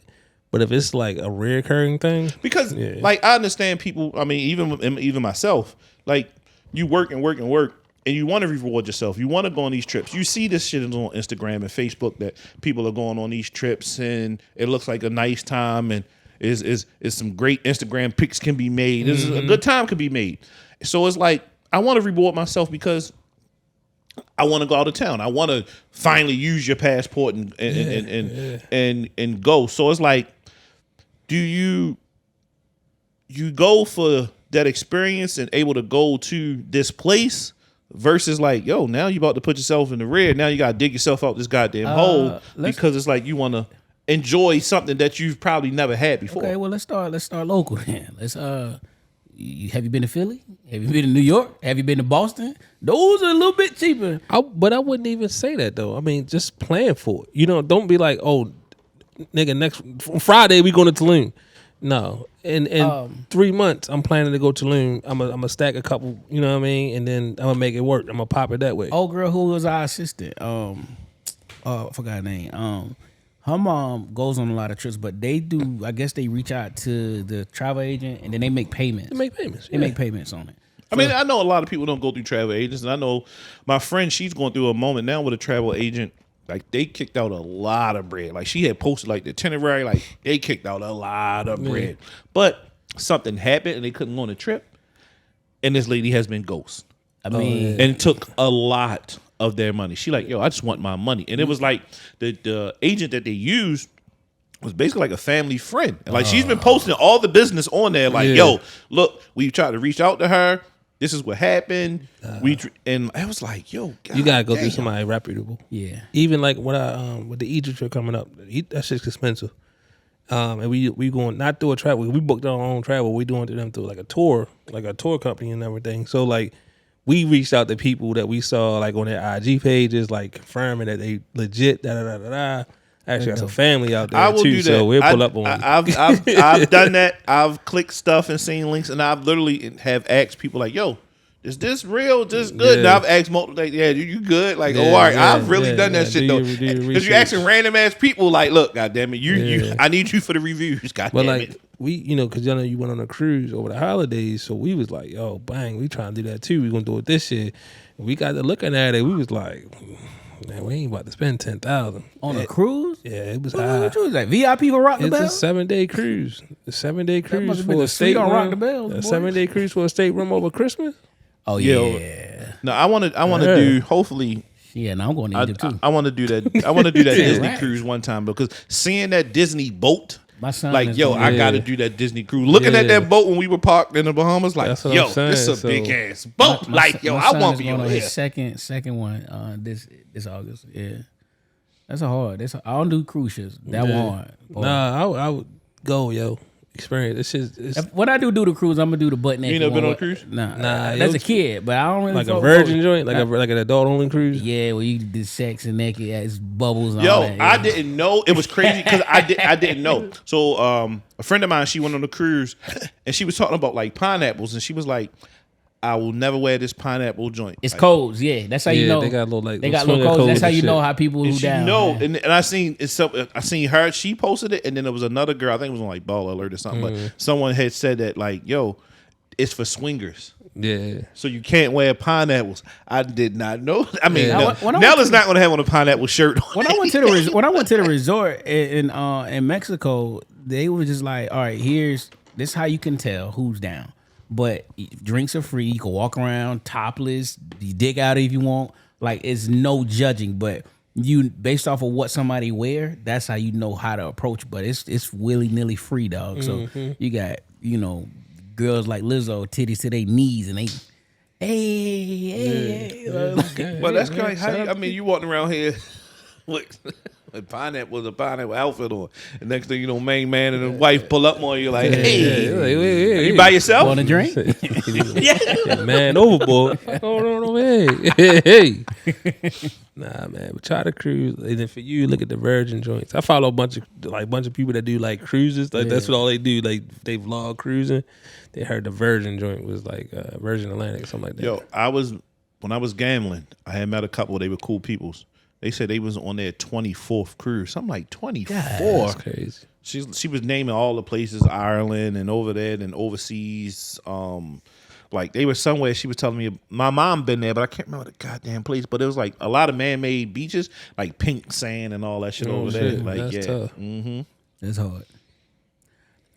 But if it's like a reoccurring thing, because like I understand people. I mean, even myself. Like you work and work and work, and you want to reward yourself. You want to go on these trips. You see this shit on Instagram and Facebook that people are going on these trips, and it looks like a nice time, and is some great Instagram pics can be made. A good time can be made. So it's like I want to reward myself because I want to go out of town. I want to finally use your passport and go. So it's like, do you go for that experience and able to go to this place versus like, yo, now you about to put yourself in the red. Now you got to dig yourself out this goddamn hole because it's like you want to enjoy something that you've probably never had before. Okay, well let's start local then. Have you been to Philly? Have you been to New York? Have you been to Boston? Those are a little bit cheaper. But I wouldn't even say that though. I mean, just plan for it. You know, don't be like, oh, nigga, next Friday we going to Tulum. No, in 3 months I'm planning to go to Tulum. I'm a stack a couple. You know what I mean? And then I'm gonna make it work. I'm gonna pop it that way. Old girl who was our assistant. I forgot her name. Her mom goes on a lot of trips, but they do. I guess they reach out to the travel agent and then they make payments. They make payments on it. I mean, I know a lot of people don't go through travel agents, and I know my friend, she's going through a moment now with a travel agent. Like they kicked out a lot of bread. Like she had posted like the itinerary, like they kicked out a lot of bread. But something happened and they couldn't go on a trip. And this lady has been ghost. I mean, and took a lot of their money. She like, yo, I just want my money. And it was like the agent that they used was basically like a family friend. And like she's been posting all the business on there. Like, yo, look, we tried to reach out to her. This is what happened. And I was like, yo, God, you gotta go through somebody reputable. Yeah. Even like when I with the Egypt trip coming up, that shit's expensive. And we going not through a travel. We booked our own travel. We doing to them through like a tour company and everything. So like we reached out to people that we saw like on their IG pages, like confirming that they legit. Actually, got some family out there I will too, do that. so we'll pull up on you. I've done that. I've clicked stuff and seen links, and I've literally have asked people like, "Yo, is this real? Just good? And I've asked multiple, like, yeah, you good? Like, all right, I've really done that shit though. Because you're asking random ass people, like, look, goddamn it, you, I need you for the reviews, goddamn it. We, because y'all know you went on a cruise over the holidays, so we was like, yo, bang, we trying to do that too. We gonna do it this year. We got to looking at it. We was like, man, we ain't about to spend $10,000 on a cruise. Yeah, it was high. What was that? VIP for Rock the Bell? It's a 7-day cruise. A 7-day cruise for a state room. Rock the Bell. A 7-day cruise for a stateroom over Christmas. Oh yeah. No, I want to do. Hopefully. Yeah, now I'm going to Egypt too. I want to do that. I want to do that Disney cruise one time because seeing that Disney boat. My son like, yo, I got to do that Disney cruise. Looking at that boat when we were parked in the Bahamas, like, yo, this is a big ass boat. I want to be on his second one this August. Yeah, that's a hard. I don't do cruise ships. That one. Nah, I would go, yo. Experience. When I do the cruise, I'm gonna do the butt naked. You never been on a cruise? Nah. That's a kid, but I don't really like a virgin joint, like an adult only cruise. Yeah, where you do sex and naked, it's bubbles. And yo, all that, yeah. I didn't know. It was crazy because I didn't know. So a friend of mine, she went on a cruise, and she was talking about like pineapples, and she was like, I will never wear this pineapple joint. It's codes, yeah. That's how you know. They got little codes. That's how you know how people who down. And I seen I seen her. She posted it, and then there was another girl. I think it was on like Ball Alert or something. But someone had said that like, yo, it's for swingers. Yeah. So you can't wear pineapples. I did not know. I mean, Nella's not going to have on a pineapple shirt. When I went to the resort in Mexico, they were just like, all right, this is how you can tell who's down. But drinks are free. You can walk around topless. You dig out if you want. Like, it's no judging. But you, based off of what somebody wear, that's how you know how to approach. But it's willy nilly free, dog. So you got girls like Lizzo, titties to their knees, and they hey. Well, that's kind of how you walking around here. Look. A pineapple outfit on. And next thing you know, main man and his wife pull up on you like, hey, you by yourself? Want a drink? Yeah, man, overboard. Hey. Nah, man, but try to cruise. And then for you, look at the Virgin joints. I follow a bunch of people that do like cruises. Like that's what all they do. Like they vlog cruising. They heard the Virgin joint was like Virgin Atlantic or something like that. Yo, when I was gambling, I had met a couple. They were cool peoples. They said they was on their 24th cruise. I'm like, 24? That's crazy. She was naming all the places, Ireland and over there and overseas. Like they were somewhere. She was telling me my mom been there, but I can't remember the goddamn place. But it was like a lot of man-made beaches, like pink sand and all that shit over there. Like, that's tough. That's hard.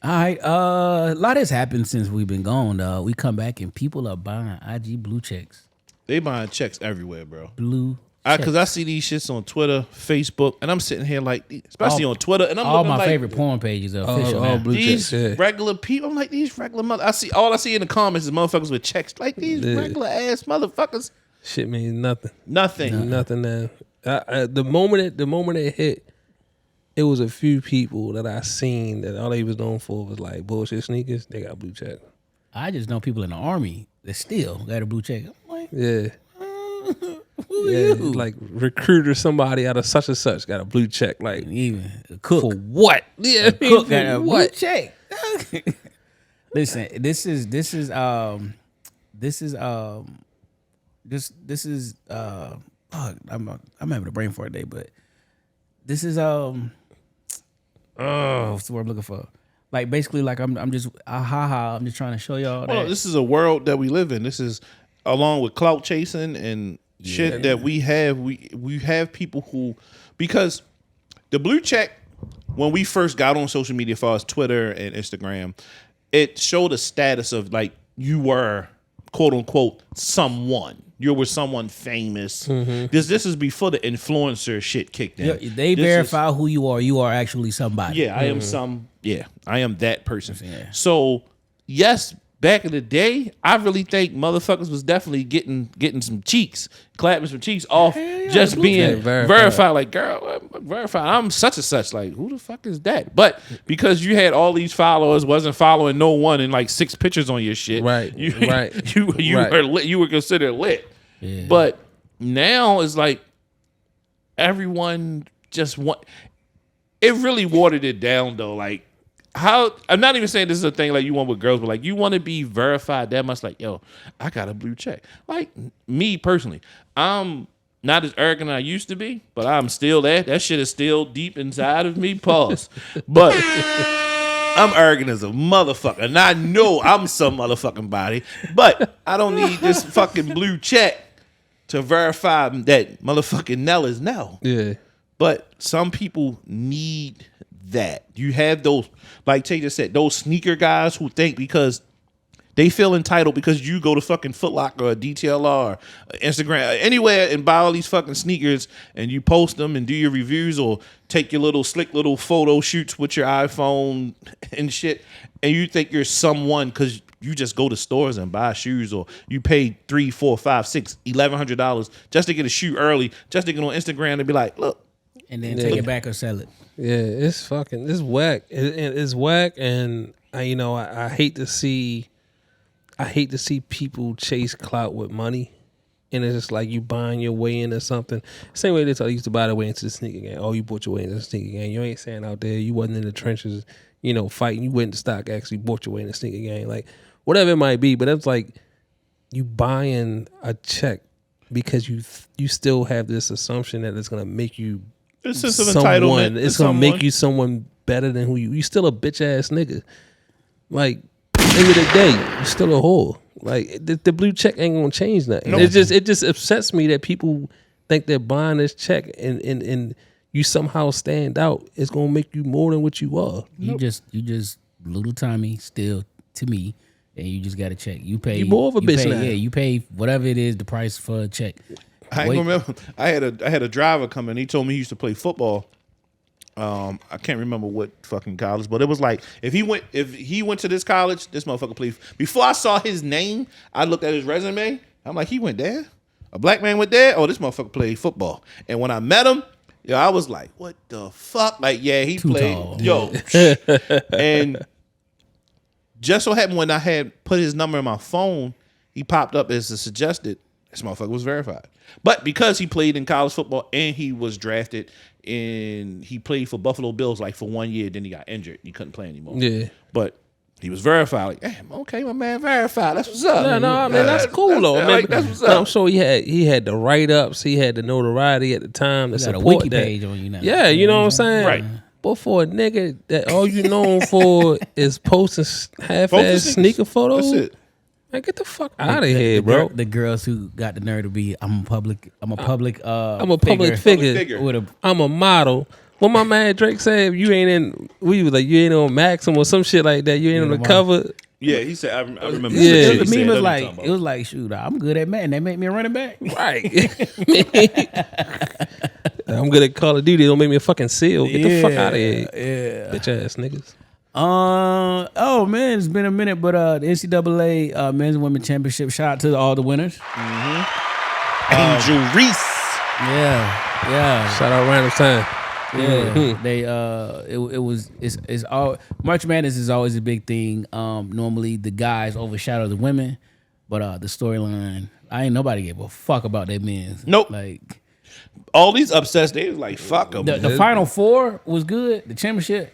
All right, a lot has happened since we've been gone. We come back and people are buying IG blue checks. They buying checks everywhere, bro. Blue. Because I see these shits on Twitter, Facebook, and I'm sitting here like, especially on Twitter, and I'm all looking my like, favorite porn pages are official. All blue these checks, regular people. I'm like, these regular all I see in the comments is motherfuckers with checks. Like these regular ass motherfuckers. Shit means nothing. Nothing. Nothing. Now, the moment it hit, it was a few people that I seen that all they was known for was like bullshit sneakers. They got blue check. I just know people in the army that still got a blue check. I'm like, yeah. Who are you? Like recruiter somebody out of such and such got a blue check. Like even a cook for what? Yeah, a cook got a blue check. Listen, this is I'm having a brain for a day, but this is what's the word I'm looking for? Like basically, like I'm just I'm just trying to show y'all that this is a world that we live in. This is along with clout chasing and shit that we have. We have people who, because the blue check, when we first got on social media, as far as Twitter and Instagram, it showed a status of like you were quote unquote someone. You were someone famous. This is before the influencer shit kicked in. Yeah, they verify who you are. You are actually somebody. Yeah, I am I am that person. Yeah. So yes, back in the day, I really think motherfuckers was definitely getting some cheeks, clapping some cheeks off just being verified. Like, girl, verified. I'm such and such. Like, who the fuck is that? But because you had all these followers, wasn't following no one, and like 6 pictures on your shit. Right. You were lit. You were considered lit. Yeah. But now it's like everyone just want. It really watered it down though. Like, how I'm not even saying this is a thing like you want with girls, but like you want to be verified that much. Like, yo, I got a blue check. Like me personally, I'm not as arrogant as I used to be, but I'm still there. That shit is still deep inside of me. Pause. But I'm arrogant as a motherfucker, and I know I'm some motherfucking body. But I don't need this fucking blue check to verify that motherfucking Nell is Nell. Yeah. But some people need that. You have those, like Tay just said, those sneaker guys who think because they feel entitled because you go to fucking Foot Locker or DTLR or Instagram, anywhere and buy all these fucking sneakers and you post them and do your reviews or take your little slick little photo shoots with your iPhone and shit. And you think you're someone because you just go to stores and buy shoes or you pay $300, $400, $500, $600, $1,100 just to get a shoe early, just to get on Instagram and be like, look. And then take it back or sell it. Yeah, it's whack. It's whack, and I hate to see people chase clout with money, and it's just like you buying your way into something. Same way they used to buy their way into the sneaker game. Oh, you bought your way into the sneaker game. You ain't saying out there. You wasn't in the trenches, fighting. You went to stock. Actually, bought your way in the sneaker game. Like whatever it might be, but it's like you buying a check because you still have this assumption that it's gonna make you. It's just an entitlement. It's gonna make you someone better than who you still a bitch ass nigga. Like end of the day, you still a whore. Like the blue check ain't gonna change nothing. No. It just upsets me that people think they're buying this check and you somehow stand out. It's gonna make you more than what you are. You just little Tommy still to me, and you just got to check. You pay. You more of a bitch now. Yeah, you pay whatever it is the price for a check. I ain't remember. I had a driver come in. He told me he used to play football. I can't remember what fucking college, but it was like if he went to this college, this motherfucker played. Before I saw his name, I looked at his resume. I'm like, he went there. A black man went there. Oh, this motherfucker played football. And when I met him, I was like, what the fuck? Like, yeah, he Too played. tall. Yo, and just so happened when I had put his number in my phone, he popped up as a suggested. This motherfucker was verified. But because he played in college football and he was drafted and he played for Buffalo Bills like for 1 year, then he got injured. He couldn't play anymore. Yeah. But he was verified. Like, damn, okay, my man verified. That's what's up. No, I mean that's cool though. That's what's up. I'm sure he had the write ups, he had the notoriety at the time to You got a support wiki that. page on you now. Yeah, you know what I'm saying? Right. But for a nigga that all you known for is posting half-ass sneaker photos, That's it. man, get the fuck out of here, bro. The girls who got the nerve to be, I'm a public figure. With a, I'm a model. What my man Drake said, you ain't in. We was like, you ain't on Maxim or some shit like that. You ain't on the cover. Yeah, he said. I remember. Yeah. He the said, meme was "That's what like, I'm talking it was like, shoot, I'm good at man. They make me a running back. Right. I'm good at Call of Duty. Don't make me a fucking SEAL. Get the fuck out of here. Yeah. Bitch ass niggas. Oh man, it's been a minute, but the NCAA men's and women's championship. Shout out to all the winners. Angel Reese. Yeah. Shout out Random Time. Yeah, they it's all March Madness is always a big thing. Normally the guys overshadow the women, but the storyline, ain't nobody gave a fuck about that men's. Nope. Like All these upsets, they was like, fuck them. the Final Four was good, the championship,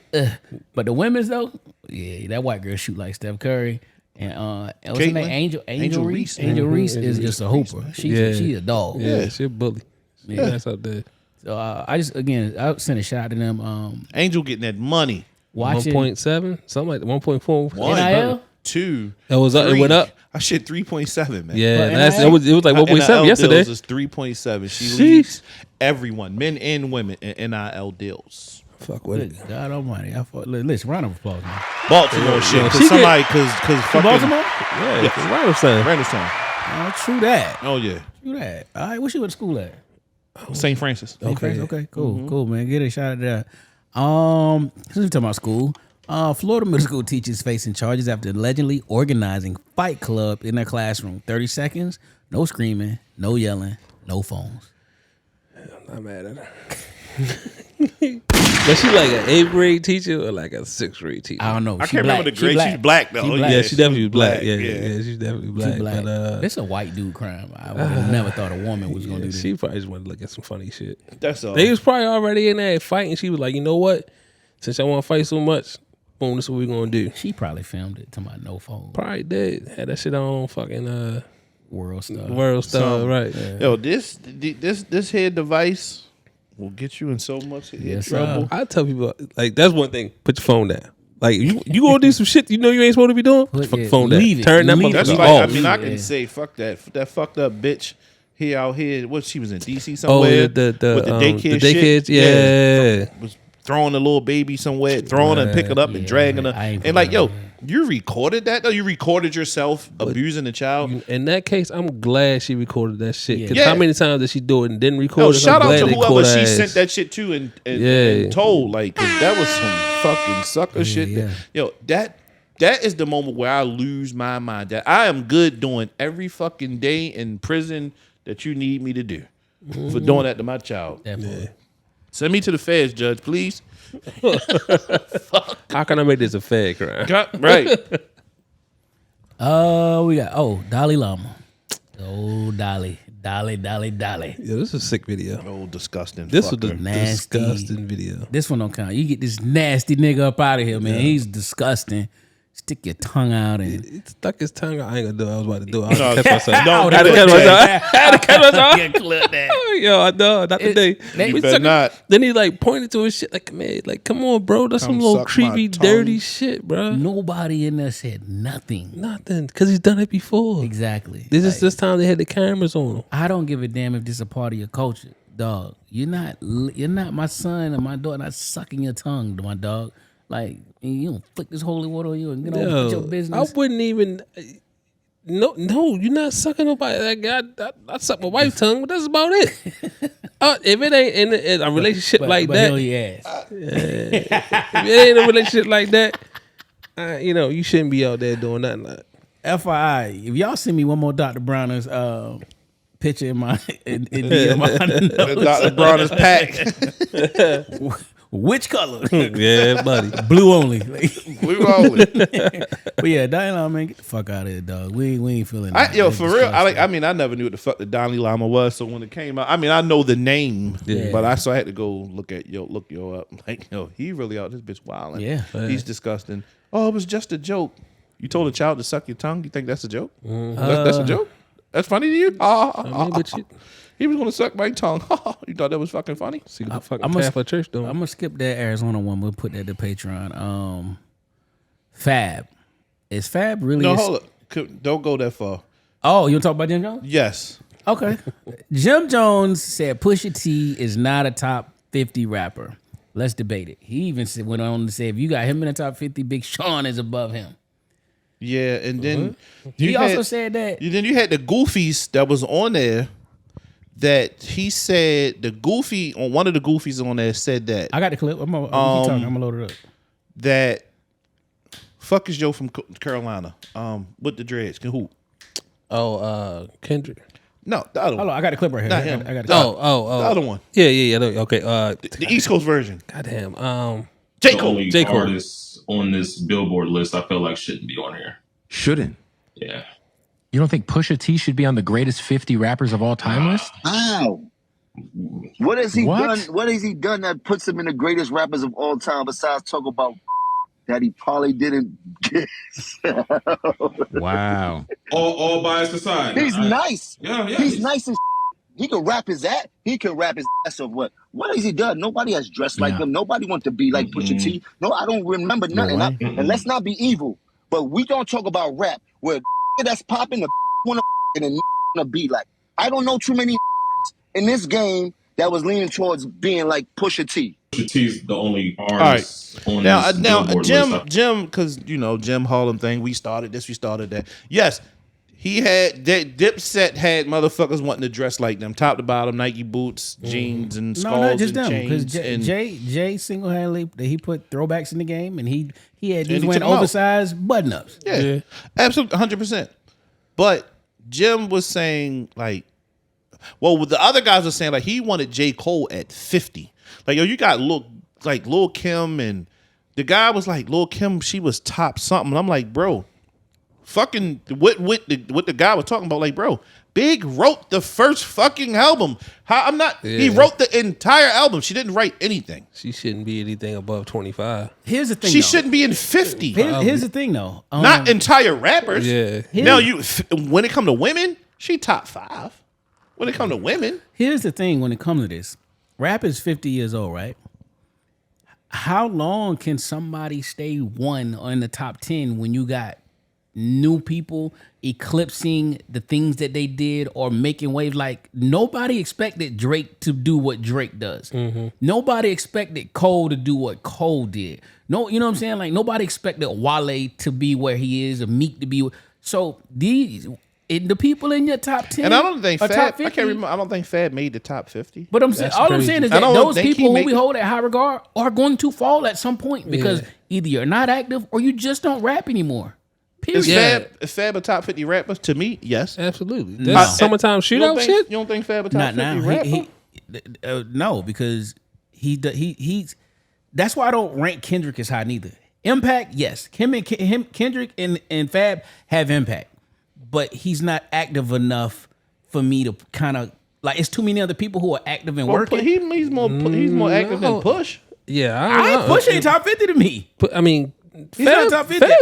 but the women's though, yeah, that white girl shoot like Steph Curry. And what's her name? Angel Reese. Angel Reese is just a hooper. She a dog. Yeah, she a bully. Yeah, that's out there. So I sent a shout out to them. Angel getting that money. Watching 1.7, something like that. 1.4. NIL. 2. It was up. It went up. I shit 3.7, man. Yeah, But it was like 1.7 yesterday. Deals is 3.7. She leads everyone, men and women, in NIL deals. Fuck with it. Good God Almighty! Listen, round of applause, man. Baltimore shit. she Because fucking Baltimore. Yeah, Random Randallstown. Oh, true that. Oh yeah, True that. All right, where you went to school at? St. Francis. Okay, cool, man. Get a shout out there. Since we talking about school, Florida middle school teachers facing charges after allegedly organizing Fight Club in their classroom. 30 seconds, no screaming, no yelling, no phones. I'm not mad at her. But she like an 8th grade teacher or like a 6th grade teacher? I don't know. I can't remember the grade. She's black though. She black. Yeah, she definitely was black. black, Yeah, yeah. she's definitely black. She black. But This a white dude crime. I would have never thought a woman was gonna do this. she probably just wanted to look at some funny shit. That's all. They was probably already in there fighting. She was like, you know what? Since I want to fight so much, phone. This is what we gonna do. She probably filmed it to my no phone. Probably did. Had that shit on fucking World stuff. World Star, right? Yeah. Yo, this head device will get you in so much trouble. I tell people like that's one thing. Put your phone down. Like you gonna do some shit you know you ain't supposed to be doing. Put your phone down. Leave it. Turn that Leave it. That's motherfucker like, off. I mean, I can say fuck that fucked up bitch. He out here. What she was in DC somewhere? the with the daycare the shit. daycares, yeah. Was throwing the little baby somewhere, throwing her and picking up and dragging her. And like, yo, you recorded that though? You recorded yourself abusing the child? In that case, I'm glad she recorded that shit. Because Yeah. how many times did she do it and didn't record Yo, it? shout I'm out glad to they whoever caught she her sent ass. that shit to and told. Like, 'cause that was some fucking sucker shit. yeah. Yo, that is the moment where I lose my mind. That I am good doing every fucking day in prison that you need me to do for doing that to my child. Definitely. Send me to the feds, judge, please. How can I make this a fag crime? Right. We got Dalai Lama. Dolly. Yeah, this is a sick video. Oh, disgusting. This was the fucker. Nasty. disgusting video. This one don't count. You get this nasty nigga up out of here, man. He's disgusting. Stick your tongue out and It stuck his tongue out. I ain't gonna do it. I was about to do it. I No, catch myself. no, I had to catch myself. I had to catch myself. Yeah, clip that. Yo, I know. Not today. You We better suck- not. Then he like pointed to his shit like, man, like, come on, bro. That's Come some little suck my creepy, tongue. dirty shit, bro. Nobody in there said nothing. Nothing. Because he's done it before. Exactly. This time they had the cameras on him. I don't give a damn if this is a part of your culture, dog. You're not my son or my daughter. Not sucking your tongue, my dog. Like you don't flick this holy water on you and get on with your business. I wouldn't even. No, you're not sucking nobody. Like, I suck my wife's tongue, but that's about it. If it ain't in a relationship like but that, hell your ass. if it ain't a relationship like that, you shouldn't be out there doing nothing like that. FYI, if y'all send me one more Dr. Browner's picture in my in my Dr. Bronner's pack. which color? Yeah, buddy. Blue only. We rolling. But yeah, Dalai Lama, man, get the fuck out of here, dog. We ain't feeling that. Yo, That's for real. disgusting. I mean, I never knew what the fuck the Dalai Lama was. So when it came out, I mean, I know the name, Yeah. but I had to go look yo up. Like, yo, he really out this bitch wilding. Yeah. He's disgusting. Oh, it was just a joke. You told a child to suck your tongue. You think that's a joke? That's a joke. That's funny to you? But He was gonna suck my tongue. You thought that was fucking funny? see what the fucking I'm a- Catholic Church doing. I'm gonna skip that Arizona one. We'll put that to Patreon. Fab. Is Fab really? No, hold up. Don't go that far. Oh, you want to talk about Jim Jones? Yes. Okay. Jim Jones said Pusha T is not a top 50 rapper. Let's debate it. He even went on to say if you got him in the top 50, Big Sean is above him. Yeah, and then He also said that. Then you had the goofies that was on there. That he said one of the goofies on there said that I got the clip. I'm gonna keep talking. I'm gonna load it up. that fuck is Joe from Carolina with the dreads can hoop. Kendrick. No, the other Hold one. on, I got the clip right here. Not him. I got The other one. Yeah. Okay. The East Coast version. Goddamn. J. The Cole. only J. Cole. artists on this Billboard list I feel like shouldn't be on here. Shouldn't. Yeah. You don't think Pusha T should be on the greatest 50 rappers of all time list? How? What has he What? done? What has he done that puts him in the greatest rappers of all time besides talk about that he probably didn't get? Wow. All bias aside. He's nice. Yeah. He's nice as he can rap his ass. He can rap his ass off. What has he done? Nobody has dressed like him. Nobody wants to be like Pusha T. No, I don't remember nothing. And let's not be evil, but we don't talk about rap where that's popping the want to and wanna be like. I don't know too many in this game that was leaning towards being like Pusha T. Pusha T's the only artist on Now, this Billboard list. Jim, because Jim Harlem thing. We started this. We started that. Yes, he had that. Dipset had motherfuckers wanting to dress like them, top to bottom, Nike boots, jeans, and No, skulls not just and them. Because chains. Jay single handedly he put throwbacks in the game, and he had And these he wearing took 'em out. oversized button ups. Yeah, absolutely, 100%. But Jim was saying the other guys were saying like he wanted J. Cole at 50. Like, yo, you got Lil Kim, and the guy was like, Lil Kim, she was top something. I'm like, bro, fucking what the guy was talking about. Like, bro, Big wrote the first fucking album. He wrote the entire album. She didn't write anything. She shouldn't be anything above 25. Here's the thing. She shouldn't be in 50. Here's the thing, though. Not entire rappers. Yeah. Now when it come to women, she top 5. When it come to women, here's the thing. When it comes to this, rap is 50 years old, right? How long can somebody stay one in the top 10 when you got new people eclipsing the things that they did or making waves? Like, nobody expected Drake to do what Drake does. Mm-hmm. Nobody expected Cole to do what Cole did. No, you know what I'm saying? Like, nobody expected Wale to be where he is, or Meek to be. So the people in your top 10, and I don't think Fab. top 50, I can't remember. I don't think Fab made the top 50. But I'm saying, I'm saying is that those people who we hold at high regard are going to fall at some point because either you're not active or you just don't rap anymore. Is Fab a top 50 rapper? To me, yes, absolutely. That's summertime shootout shit. You don't think Fab a top 50 rapper? No, because he's. That's why I don't rank Kendrick as high neither. Impact, yes, Kendrick and Fab have impact, but he's not active enough for me to kind of like. It's too many other people who are active and working. He's more active than Push. Yeah, I ain't Push ain't top 50 to me. I mean. Fab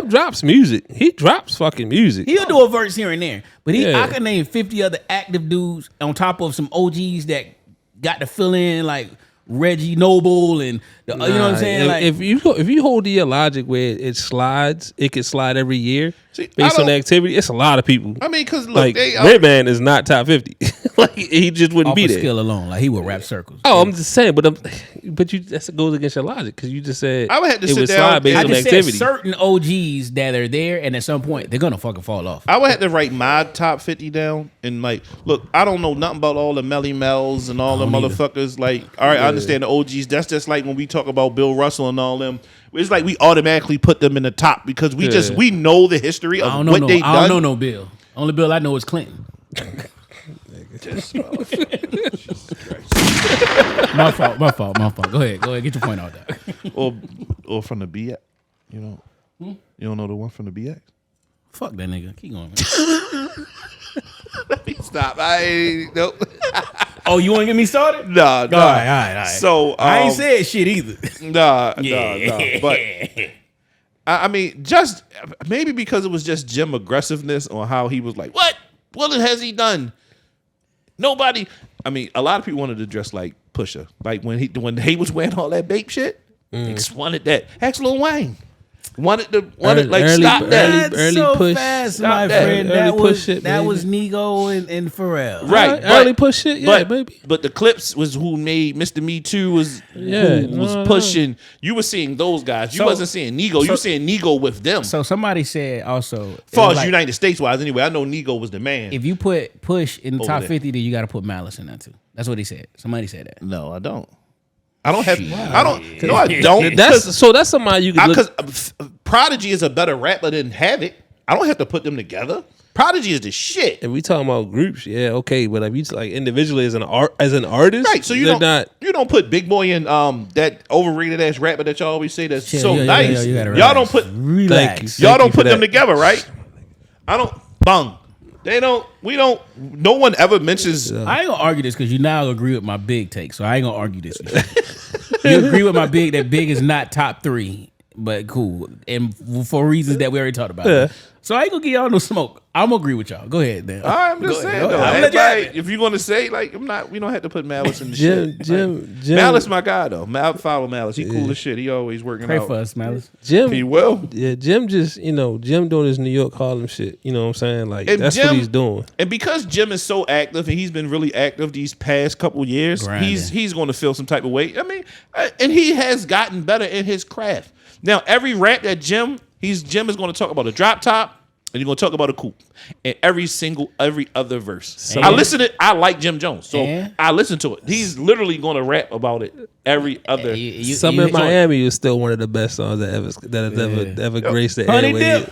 drops music. He drops fucking music. He'll do a verse here and there. But I can name 50 other active dudes on top of some OGs that got to fill in, like Reggie Noble and you know what I'm saying? Like, if you hold your logic where it slides, it could slide every year based on the activity. It's a lot of people. I mean, because look, like Redman is not top 50. Like he just wouldn't be there. Skill alone, like he would rap circles. Oh, I'm just saying, but that goes against your logic because you just said I would have to it sit would down. slide based I on just activity. said certain OGs that are there, and at some point they're gonna fucking fall off. I would have to write my top 50 down and like, look, I don't know nothing about all the Melly Mel's and all the motherfuckers. Like, all right, I understand the OGs. That's just like when we talk about Bill Russell and all them. It's like we automatically put them in the top because we know the history of what they done. I don't know no Bill. Only Bill I know is Clinton. My fault. Go ahead, get your point out there. or from the BX, you don't know the one from the BX. Fuck that nigga. Keep going, man. Let me stop. Nope. Oh, you want to get me started? Nah. All right. So I ain't said shit either. Nah. But I mean, just maybe because it was just Jim aggressiveness on how he was like, what has he done? Nobody. I mean, a lot of people wanted to dress like Pusha. Like when he was wearing all that bape shit, they just wanted that. Ask Lil Wayne. Wanted stop that. Early so push, fast, my friend. That was Nego and Pharrell. Right, early push shit. Baby. But the Clips was who made Mr. Me Too was pushing. You were seeing those guys. You wasn't seeing Nego. You were seeing Nego with them. So somebody said also, as far as United States wise, anyway, I know Nego was the man. If you put Push in the top 50, then you got to put Malice in that too. That's what he said. Somebody said that. No, I don't. I don't have. I don't. No, I don't. That's somebody you can look. Because Prodigy is a better rapper than Havoc. I don't have to put them together. Prodigy is the shit. If we talking about groups, yeah, okay. But if you like individually as an artist, right? So you don't put Big Boy in that overrated ass rapper that y'all always say that's nice. Y'all don't put. Relax. Y'all don't put them together, right? I don't. Bung. They don't. We don't. No one ever mentions. I ain't gonna argue this because you now agree with my big take, so I ain't gonna argue this with you. You agree with my big that Big is not top 3, but cool, and for reasons that we already talked about. Yeah. So I ain't gonna give y'all no smoke. I'm gonna agree with y'all. Go ahead, then. I'm just saying though. If you're gonna say like I'm not, we don't have to put Malice in the shit. Jim, Malice, my guy though. Follow Malice. He cool as shit. He always working Pray out. for us, Malice. Jim, he will. Yeah, Jim just Jim doing his New York Harlem shit. You know what I'm saying? Like that's what he's doing. And because Jim is so active and he's been really active these past couple years, he's going to feel some type of way. I mean, and he has gotten better in his craft. Now every rap that Jim is going to talk about a drop top. And you're gonna talk about a coupe and every other verse. I like Jim Jones, so I listen to it. He's literally gonna rap about it every other. Summer in Miami is still one of the best songs that has ever graced the airwaves.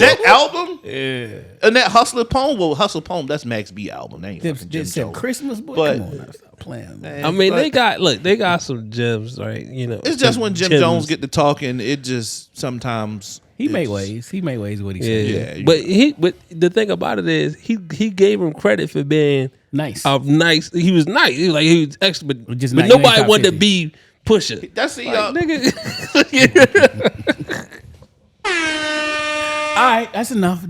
That album, and that Hustler Poem. Well, Hustler Poem, that's Max B album. They ain't fucking Jim Jones. Christmas, boy. Come on, now, stop playing, man. I mean, they got some gems, right? It's just when Jim Jones get to talking, it just sometimes. He made waves. He made waves. What he said. Yeah. But the thing about it is he gave him credit for being nice. Nice. He was nice. He was extra, but Just but not- you nobody ain't wanted top to be Pusha. That's the nigga. All right, that's enough.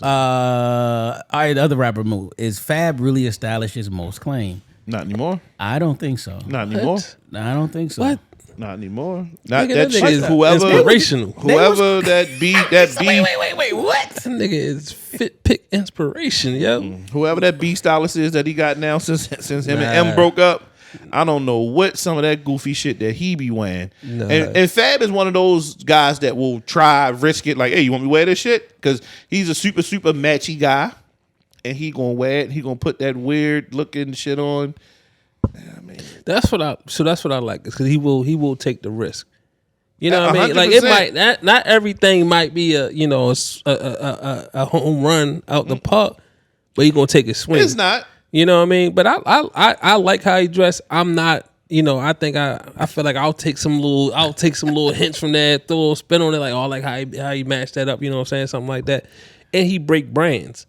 All right, the other rapper move. Is Fab really established most claim? Not anymore. I don't think so. Not anymore. I don't think so. What? Not anymore. Not Nigga, that that nigga shit. is Whoever, inspirational. whoever that beat. Wait, what? That nigga is fit pick inspiration, yo. Whoever that beat stylist is that he got now since him and M broke up. I don't know what some of that goofy shit that he be wearing. Nah. And Fab is one of those guys that will try, risk it. Like, hey, you want me to wear this shit? Because he's a super matchy guy, and he gonna wear it. He gonna put that weird looking shit on. That's what I like, because he will take the risk. You know what I mean? 100%. Like, it might not everything might be a home run out the park, but he gonna take a swing. It's not. You know what I mean? But I like how he dressed. I'm not, I think I feel like I'll take some little hints from that, throw a little spin on it, like like how he matched that up, you know what I'm saying? Something like that. And he break brands.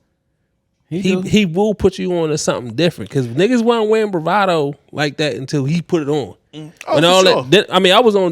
He will put you on to something different, because niggas wasn't wearing bravado like that until he put it on. Oh, and all sure.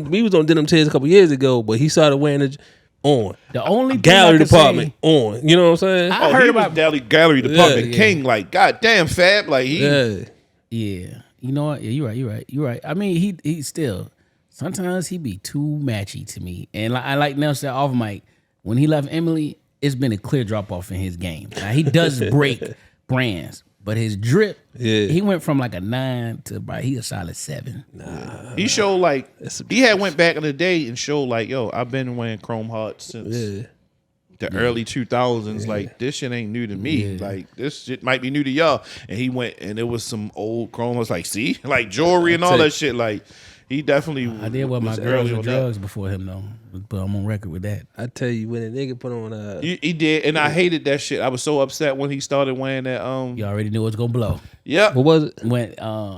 We was on Denim Tears a couple years ago, but he started wearing it on. The only gallery department on. You know what I'm saying? I heard about gallery department king. Like, goddamn, Fab. Like yeah. You know what? Yeah, you're right. I mean, he still sometimes he be too matchy to me. And I like Nelson off mic, when he left Emily, it's been a clear drop off in his game. Now, he does break brands, but his drip, he went from like a 9 to about he a solid 7. He showed like he had went back in the day and showed like, yo, I've been wearing Chrome Hearts since the early 2000s. Like, this shit ain't new to me. Like, this shit might be new to y'all. And he went and it was some old Chrome Hearts, like, see, like jewelry and all that shit. Like, he definitely. I did wear my girls with drugs before him though, but I'm on record with that. I tell you, when a nigga put on he did, and I hated that shit. I was so upset when he started wearing that. You already knew it was gonna blow. Yep. What was it? When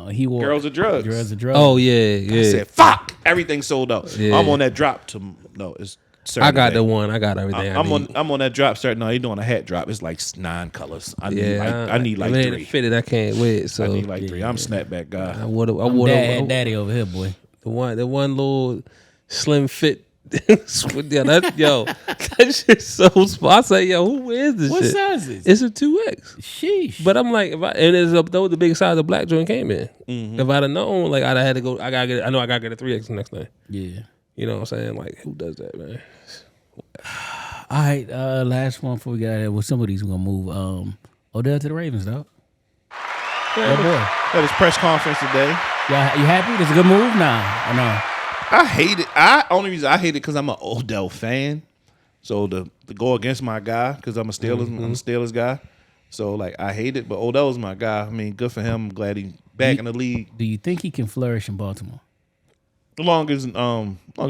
he wore Girls of Drugs. Girls of Drugs. Oh yeah. I said, fuck, everything sold out. Yeah. I'm on that drop to it's. I got the one. I got everything. I'm on that drop. No, he doing a hat drop. It's like 9 colors. I need like 3. Fitted. I can't wait. So I need like 3. I'm snapback guy. I would. Daddy over here, boy. The one little slim fit. That shit's so small. I say, yo, who is this? What shit? size is it? It's a 2X. Sheesh. But I'm like, and it's that was the big size the black joint came in. Mm-hmm. If I'd have known, like, I'd have had to go. I know I gotta get a 3X the next thing. Yeah. You know what I'm saying? Like, who does that, man? All right, last one before we get out of here. Well, some of these we're gonna move. Odell to the Ravens, dog. Yeah, that was press conference today. Yeah, you happy? That's a good move? Nah, or no? I hate it. Only reason I hate it because I'm an Odell fan. So to go against my guy, because I'm a Steelers guy. So like I hate it, but Odell's my guy. I mean, good for him. I'm glad he's back in the league. Do you think he can flourish in Baltimore? As long as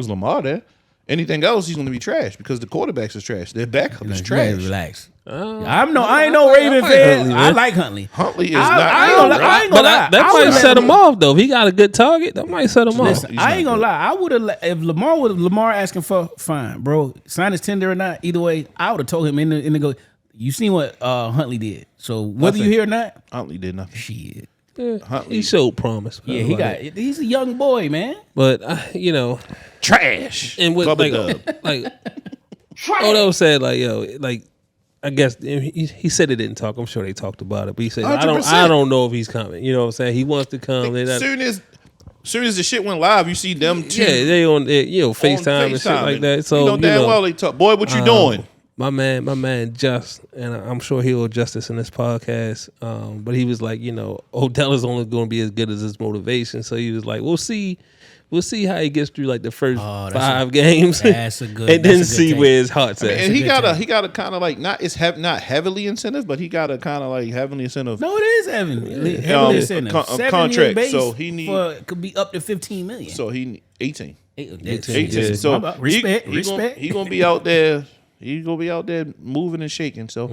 Lamar there. Anything else, he's going to be trash because the quarterbacks is trash. Their backup is trash. Relax. I ain't no Raven fan. I like Huntley. Huntley is I ain't gonna lie. That might set him off though. If he got a good target, that might set him off. Listen, I ain't gonna lie. I would have if Lamar asking for fine, bro. Sign his tender or not. Either way, I would have told him in the go. You seen what Huntley did. So whether you hear or not, Huntley did nothing. Shit. He showed promise. Yeah, he's a young boy, man. But trash. And with like Odell said, like, yo, like, I guess he said he didn't talk. I'm sure they talked about it, but he said 100%. I don't know if he's coming. You know what I'm saying? He wants to come. Soon as the shit went live, you see them too. Yeah, they on FaceTime and shit like that. So you know damn well they talk. Boy, what you doing? My man, Just, and I'm sure he'll adjust this in this podcast. But he was like, Odell is only going to be as good as his motivation. So he was like, we'll see how he gets through like the first 5 games. That's a good. And then see where his heart's at. And he got a kind of like not heavily incentive, but he got a kind of like heavily incentive. No, it is heavily incentive. Contract. So he could be up to $15 million. So he 18. 18. Yeah. So respect. He gonna be out there. He's gonna be out there moving and shaking. So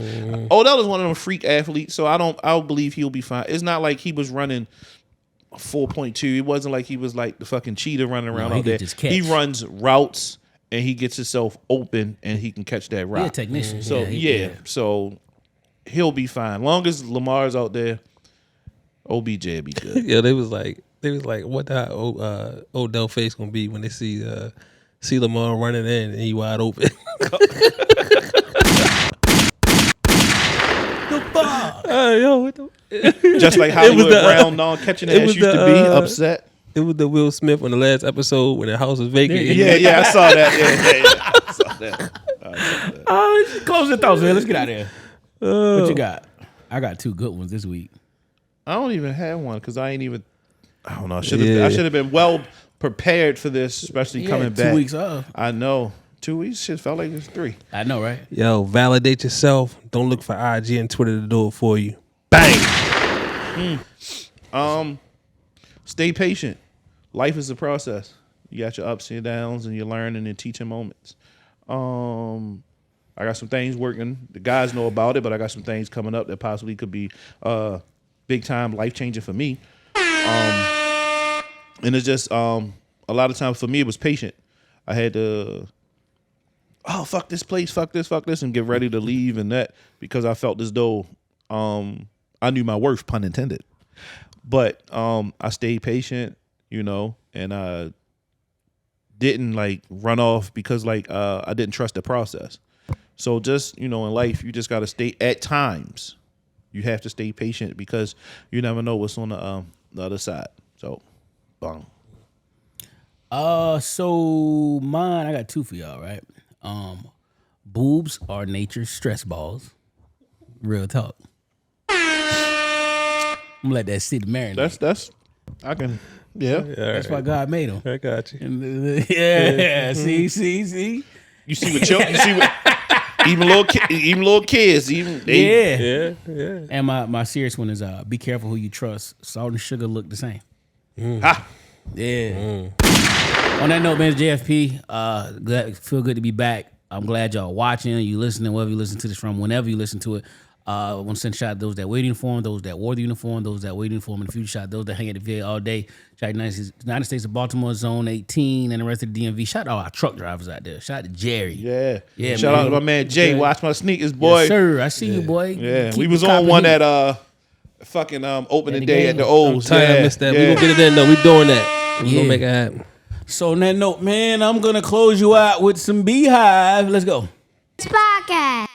Odell is one of them freak athletes. So I don't believe he'll be fine. It's not like he was running 4.2. It wasn't like he was like the fucking cheetah running around out there. He runs routes and he gets himself open and he can catch that rock. Yeah, technician. So so he'll be fine. Long as Lamar's out there, OBJ will be good. Yeah, they was like, what the Odell face gonna be when they see Lamar running in and he wide open. Just like Hollywood Brown non-catching ass used to be upset. It was the Will Smith on the last episode when the house was vacant. Yeah, I saw that. Yeah. I saw that. Close the thoughts, man. Let's get out of here. What you got? I got 2 good ones this week. I don't even have one because I don't know. I should have been well prepared for this, especially coming back. 2 weeks off. I know. 2 weeks? Shit felt like it was 3. I know, right? Yo, validate yourself. Don't look for IG and Twitter to do it for you. Bang. Stay patient. Life is a process. You got your ups and downs and your learning and teaching moments. I got some things working. The guys know about it, but I got some things coming up that possibly could be big time life changing for me. And it's just a lot of times for me it was patient. I had to fuck this place, fuck this, and get ready to leave and that because I felt as though I knew my worth, pun intended. But I stayed patient, and I didn't like run off because I didn't trust the process. So just, in life, you just got to stay at times. You have to stay patient because you never know what's on the other side. So, bang. So mine, I got 2 for y'all, right? Boobs are nature's stress balls. Real talk. I'm gonna let that sit marinate. That's I can That's why God made them. I got you. Yeah. See. You see what even little kids Yeah. And my serious one is be careful who you trust. Salt and sugar look the same. Ha. Yeah. On that note, man, it's JFP. Feel good to be back. I'm glad y'all watching, you listening, wherever you listen to this from, whenever you listen to it. I want to send a shout out to those that wear the uniform, those that wore the uniform, those that wear the uniform in the future, shout out those that hang at the VA all day. Shout out to United States of Baltimore, Zone 18, and the rest of the DMV. Shout out to all our truck drivers out there. Shout out to Jerry. Yeah. Shout out to my man Jay. Watch my sneakers, boy. Yes, sir. I see you, boy. Yeah, Keep we was the on one heat. at fucking opening day at the O's. I missed that. We gonna get it in though. We doing that. We Yeah. gonna make it happen. So on that note, man, I'm gonna close you out with some Beehive. Let's go. Podcast.